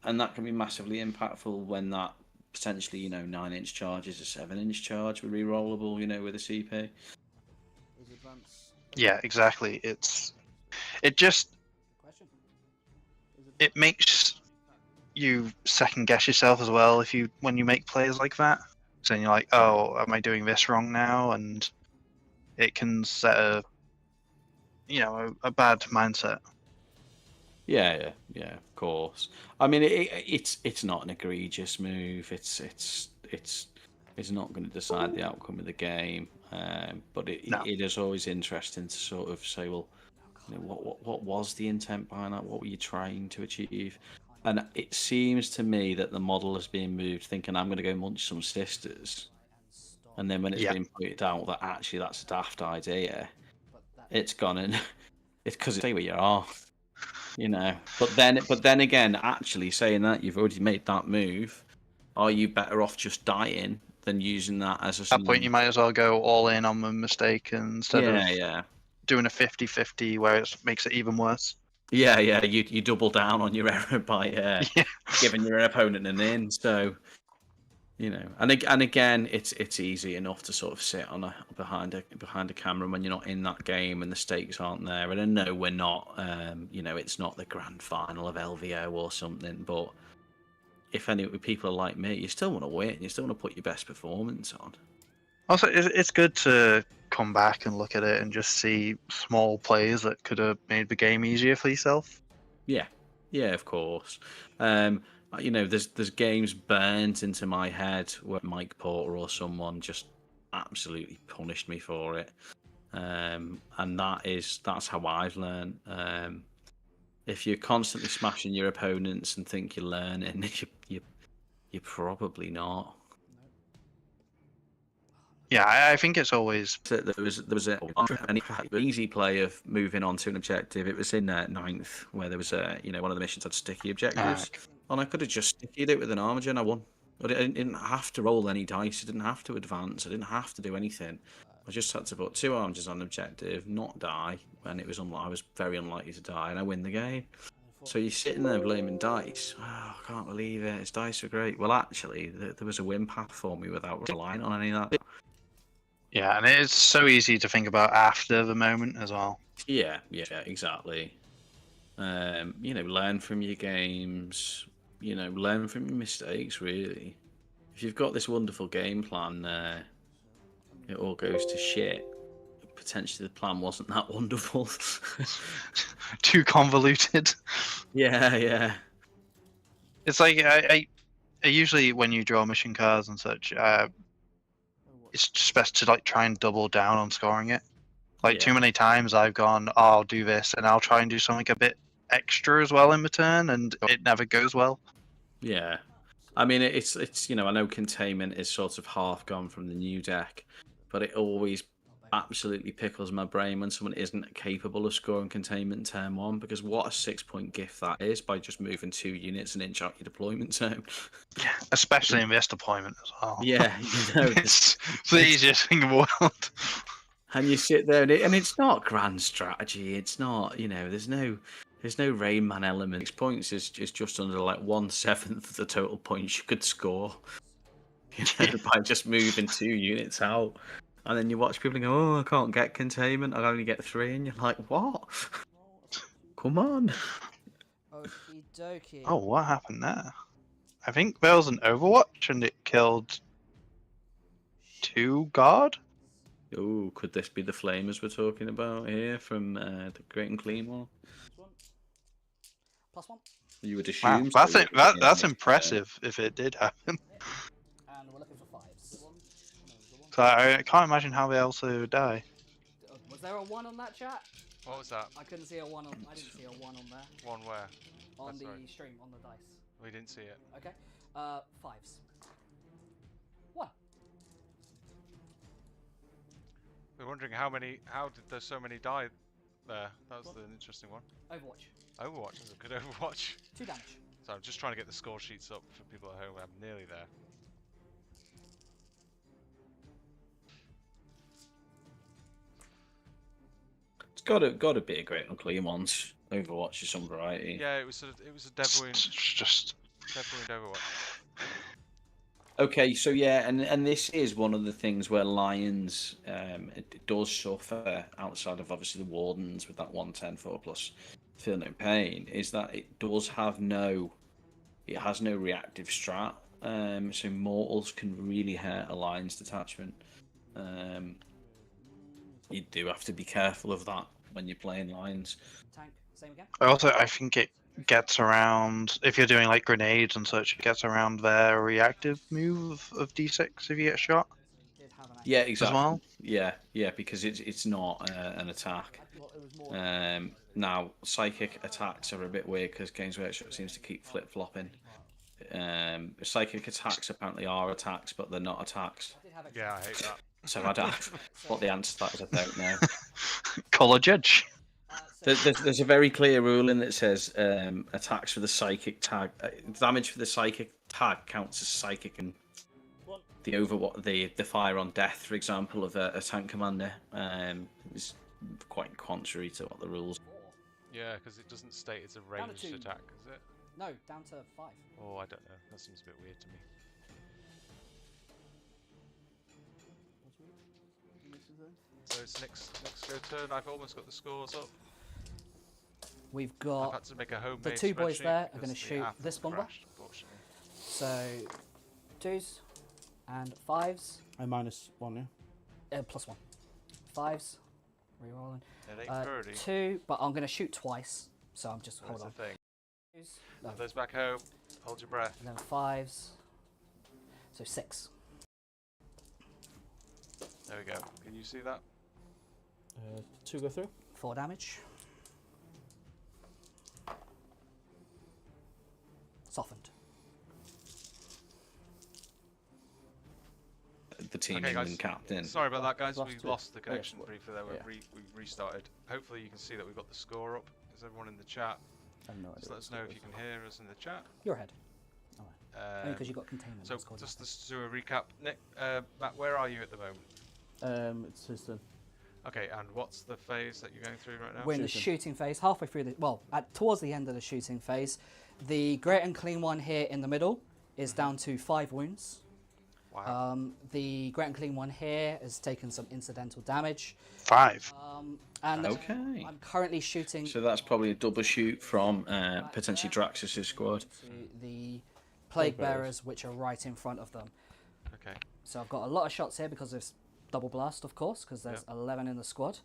and that can be massively impactful when that potentially 9-inch charge is a 7-inch charge with rerollable, with a CP. Yeah, exactly. It makes you second guess yourself as well when you make plays like that. So you're like, oh, am I doing this wrong now? And it can set a bad mindset. Yeah, of course. I mean, it's not an egregious move. It's is not going to decide the outcome of the game. But it is always interesting to sort of say, well, you know, what was the intent behind that? What were you trying to achieve? And it seems to me that the model has been moved, thinking I'm going to go munch some sisters, and then when it's been pointed out that actually that's a daft idea, it's gone and it's because stay where you are, you know. But then again, actually saying that you've already made that move, are you better off just dying than using that as a? At that point, you might as well go all in on the mistake instead of doing a 50-50 where it makes it even worse. Yeah, you double down on your error by giving your opponent an in. So, you know, and again, it's easy enough to sort of sit on behind a camera when you're not in that game and the stakes aren't there. And I know we're not, you know, it's not the grand final of LVO or something, but if any people are like me, you still want to win. You still want to put your best performance on. Also, it's good to come back and look at it and just see small plays that could have made the game easier for yourself. Yeah, of course. You know, there's games burnt into my head where Mike Porter or someone just absolutely punished me for it, and that's how I've learned. If you're constantly smashing your opponents and think you're learning, you're probably not. Yeah, I think it's always there was an easy play of moving on to an objective. It was in 9th where there was one of the missions had sticky objectives, and I could have just stickied it with an armor gen. I won. But I didn't have to roll any dice. I didn't have to advance. I didn't have to do anything. I just had to put 2 armors on an objective, not die, and I was very unlikely to die, and I win the game. So you're sitting there blaming dice. Oh, I can't believe it. His dice are great. Well, actually, there was a win path for me without relying on any of that. Yeah, and it's so easy to think about after the moment as well. Yeah, exactly. You know, learn from your games. You know, learn from your mistakes, really. If you've got this wonderful game plan, it all goes to shit. Potentially the plan wasn't that wonderful. Too convoluted. Yeah. It's like, I usually, when you draw mission cards and such, it's just best to like try and double down on scoring it. Like too many times I've gone, oh, I'll do this, and I'll try and do something a bit extra as well in return, and it never goes well. Yeah, I mean it's you know, I know containment is sort of half gone from the new deck, but it always absolutely pickles my brain when someone isn't capable of scoring containment turn 1, because what a 6-point gift that is by just moving 2 units an inch out your deployment zone. Yeah, especially in this deployment as well. Yeah, you know, it's the easiest thing in the world. And you sit there and it's not grand strategy. It's not, you know, there's no Rain Man element. 6 points is just under like 1/7 of the total points you could score. You know, by just moving 2 units out. And then you watch people go, oh, I can't get containment, I only get 3, and you're like, what? Come on. Okie dokie. Oh, what happened there? I think there was an Overwatch and it killed 2 guard? Oh, could this be the flamers we're talking about here from the Great and Clean one? +1. You would assume. Wow, that's impressive if it did happen. And we're looking for 5s. So I can't imagine how they also die. Was there a 1 on that chat? What was that? I couldn't see a 1 on. I didn't see a 1 on there. 1 where? On the sorry. stream, on the dice. We didn't see it. Okay. 5s. 1. We're wondering how did there so many die there? That was an interesting one. Overwatch. Overwatch, that's a good Overwatch. 2 damage. So I'm just trying to get the score sheets up for people at home. I'm nearly there. It's got to be a Great and Clean ones. Overwatch is some variety. Yeah, it was a Dead Wound. Just Dead Wound Overwatch. Okay, so yeah, and this is one of the things where Lions it does suffer outside of obviously the Wardens with that 110 4+ Feel No Pain, is that it has no reactive strat. So mortals can really hurt a Lions detachment. You do have to be careful of that when you're playing Lions. Tank. Same again. I think it gets around, if you're doing like grenades and such, it gets around their reactive move of D6 if you get shot. Yeah, As exactly. well. Yeah, because it's not an attack. Now psychic attacks are a bit weird because Games Workshop seems to keep flip flopping. Psychic attacks apparently are attacks, but they're not attacks. Yeah, I hate that. So I don't. What the answer to that is, I don't know. Call a judge. There's a very clear ruling that says attacks for the psychic tag, damage for the psychic tag counts as psychic, and the fire on death, for example, of a tank commander, is quite contrary to what the rules. Yeah, because it doesn't state it's a ranged attack, is it? No, down to 5. Oh, I don't know. That seems a bit weird to me. So it's next go turn. I've almost got the scores up. We've I've got had to make a homemade the 2 boys spreadsheet there are because going to the shoot app this has bomber. crashed, unfortunately. So 2s and 5s. I -1, yeah. +1. 5s. Rerolling. It ain't birdie. 2, but I'm going to shoot twice. So I'm just, hold That's on. the thing. 2s, no, Have those back home. Hold your breath. and then 5s. So 6. There we go. Can you see that? 2 go through. 4 damage. Softened. The team Okay, England guys. captain. Sorry about that, guys. Lost We it. lost the Oh, yeah. connection briefly there. Yeah. We restarted. Hopefully you can see that we've got the score up. Is everyone in the chat? I have no idea. Just let us know if you can hear us in the chat. You're ahead. Only Um, because you got containment. so that's called just nothing. to do a recap, Nick, Matt, where are you at the moment? It's his turn. Okay, and what's the phase that you're going through right now? We're in the shooting phase, halfway through the, well, towards the end of the shooting phase. The great and clean one here in the middle is down to 5 wounds. Wow. The great and clean one here has taken some incidental damage. 5. And Okay. I'm currently shooting So that's probably a double shoot from potentially Draxus' squad. to the plague bearers, which are right in front of them. Okay. So I've got a lot of shots here because there's double blast, of course, because there's 11 in the squad.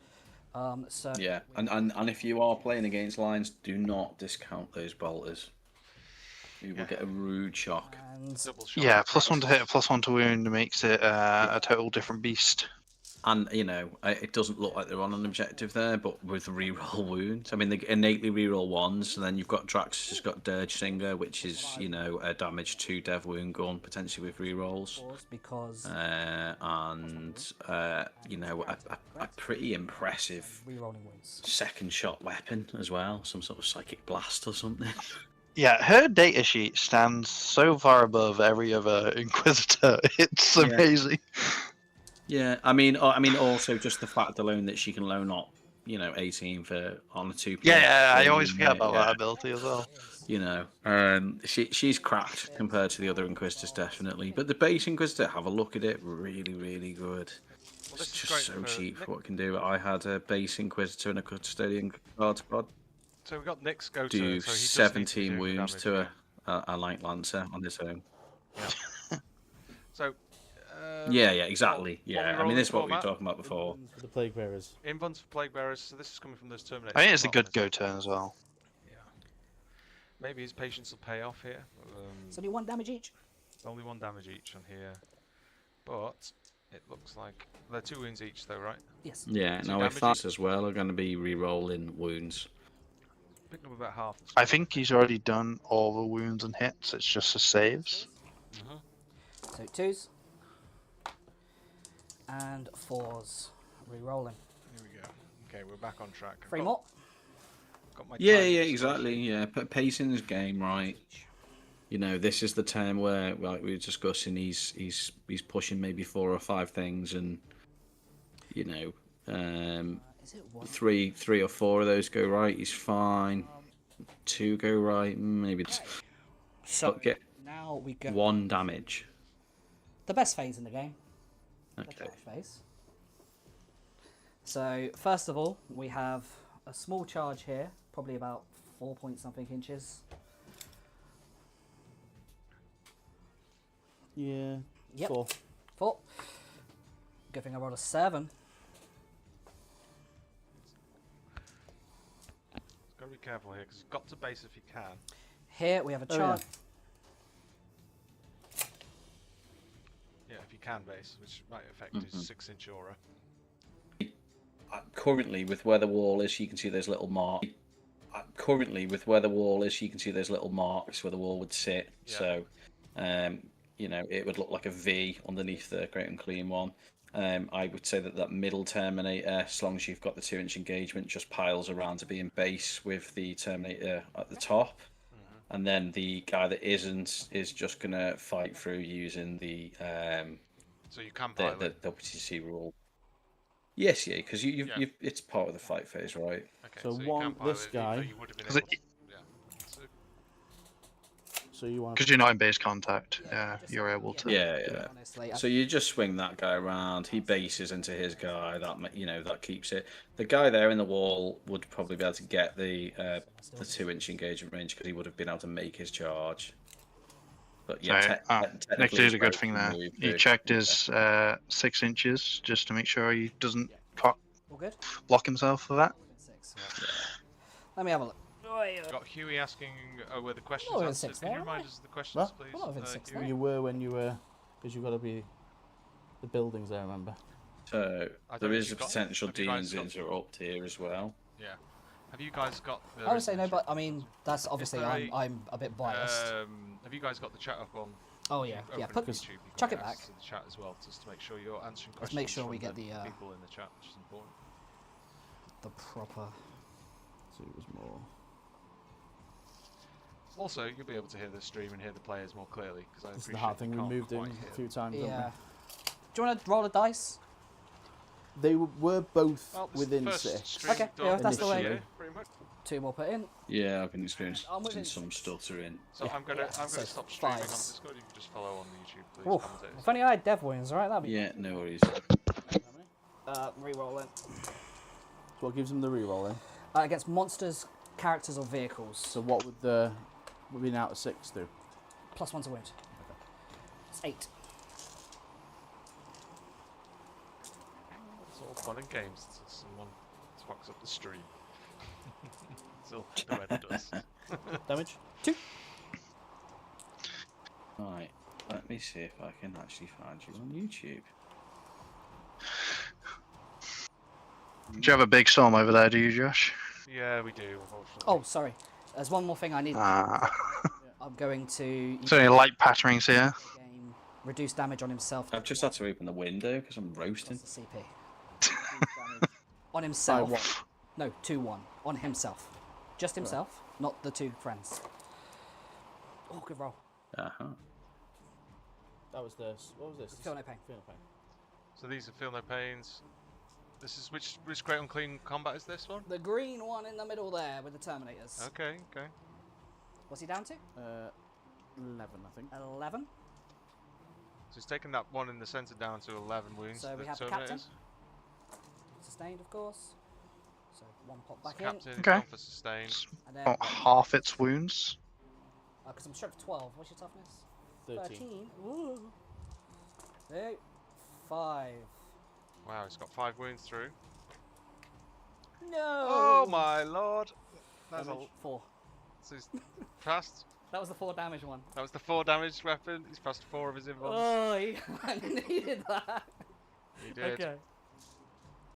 So Yeah, and if you are playing against lines, do not discount those bolters. You will get a rude shock. and Double shot. Yeah, +1 to hit, +1 to wound makes it a total different beast. And, you know, it doesn't look like they're on an objective there, but with reroll wounds. I mean, they innately reroll 1s, and then you've got Draxus who's got Dirge Singer, which is, you know, a damage 2 Dev Wound gun, potentially with rerolls. because You know, a pretty impressive rerolling wounds. second shot weapon as well. Some sort of psychic blast or something. Yeah, her data sheet stands so far above every other Inquisitor. It's amazing. Yeah, I mean, also just the fact alone that she can loan up, you know, 18 on a 2. Yeah, I always forget about that ability as well. You know, she's cracked compared to the other Inquisitors, definitely. But the base Inquisitor, have a look at it, really, really good. Well, It's this is just great so for cheap Nick. for what it can do. I had a base Inquisitor and a Custodian Guard squad So we've got Nick's go do turn, so he does need to be 17 doing wounds damage to here. a Light Lancer on his own. So. Yeah, exactly. what we Yeah, I mean, rolling this is what for, we were Matt? talking about before. For the plague bearers. Invuns for plague bearers. So this is coming from those Terminators. I think it's a as well, good isn't go it? turn as well. Yeah. Maybe his patience will pay off here. It's only 1 damage each. Only 1 damage each on here, but it looks like they're 2 wounds each, though, right? Yes. Yeah, 2 now if damage that's as well are going to be re-rolling wounds. Picking up about half. The I score. think he's already done all the wounds and hits. It's just the saves. So 2s and 4s. Rerolling. Here we go. Okay, we're back on track. I've 3 got- more. got my Yeah, time exactly. Yeah, but pacing his game right. You know, this is the time where, like we were discussing, he's pushing maybe 4 or 5 things, and you know, Is it 1? 3 or 4 of those go right, he's fine. 2 go right, maybe So but get now we go 1 damage. the best phase in the game. The Okay. charge phase. So first of all, we have a small charge here, probably about 4 point something inches. Yeah. Yep. 4. 4. Good thing I rolled a 7. Got to be careful here because he's got to base if he can. Here we have a Oh, chart. Yeah, if he can base, which might affect his 6-inch aura. Currently, with where the wall is, you can see there's little marks. Currently, with where the wall is, you can see there's little marks where the wall would sit. Yeah. So, you know, it would look like a V underneath the Great Unclean one. I would say that that middle Terminator, as long as you've got the 2-inch engagement, just piles around to be in base with the Terminator at the top. And then the guy that isn't is just going to fight through using the So you can pile it. the WTC rule. Yes, yeah, because you've it's part of the fight phase, right? Okay, So you one- can pile this it, even though guy- you would have been 'Cause able to, yeah. So, So you want Because you're not in base contact, you're able to. Yeah. Honestly, So you just swing that guy around. He bases into his guy. That keeps it. The guy there in the wall would probably be able to get the 2-inch engagement range because he would have been able to make his charge. But yeah, So, Nick did a good thing there. He checked his 6 inches just to make sure he doesn't all good. block himself for that. 6. Let me have a look. got Huey asking, were the questions we're in answered? 6 Can you there, remind aren't us of the questions, What? please? We're not in 6 Huey? there. you were when you were, because you've got to be the buildings there. Remember? So I don't there know is if a you've got- potential have you guys demons got- interrupt here as well. Yeah. Have you guys got the... I would say no, resolution? but I mean that's obviously there a- I'm a bit biased. Have you guys got the chat up on... Oh yeah, open yeah. on Put YouTube, you can chuck it get back. access to the chat as well, just to make sure you're answering questions Let's make sure from we get the people in the chat, which is important. the proper. So it was more. Also, you'll be able to hear the stream and hear the players more clearly, because I This is the appreciate hard thing. you We can't moved in quite a hear few times. Yeah. Do you want to roll a dice? They were both Well, this is within the first 6. stream Okay, we've yeah, done if that's the way- this year, pretty much. 2 more put in. Yeah, I've been experiencing I'm within some 6. stuttering. So Yeah, I'm gonna yeah, so stop streaming on 5s. Discord. You can just follow on YouTube, please. Oof. commentators. If only I had dev wins, right? That'd be. Yeah, no worries. Re-rolling. So what gives them the reroll then? Against monsters, characters, or vehicles. So what would the being out of 6 do? +1 to wound. It's 8. It's all fun and games until someone fucks up the stream. Still, no ever does. Damage? Right, let me see if I can actually find you on YouTube. Do you have a big storm over there, do you, Josh? Yeah, we do, unfortunately. Oh, sorry. There's one more thing I need. Ah, I'm going to. it's only light patterings here. Game, reduce damage on himself. I've just had to open the window because I'm roasting. What's the CP? On himself. No, 2-1. On himself. Just himself, not the 2 friends. Oh, good roll. Uh-huh. That was this. What was this? Feel no pain. Feel no pain. So these are Feel No Pains. This is which Great Unclean Combat is this one? The green one in the middle there with the Terminators. Okay, okay. What's he down to? 11, I think. 11. So he's taken that one in the centre down to 11 wounds. So we have the captain. Sustained, of course. So 1 pop back in. Captain, Okay. gone for sustained. And then. About half its wounds. Because I'm strength 12. What's your toughness? 13. Woo. 2, 5. Wow, he's got 5 wounds through. No! Oh my lord! That's a, 4. so he's passed. That was the 4 damage one. That was the 4 damage weapon. He's passed 4 of his invulns. Oh, I needed that. He did. Okay.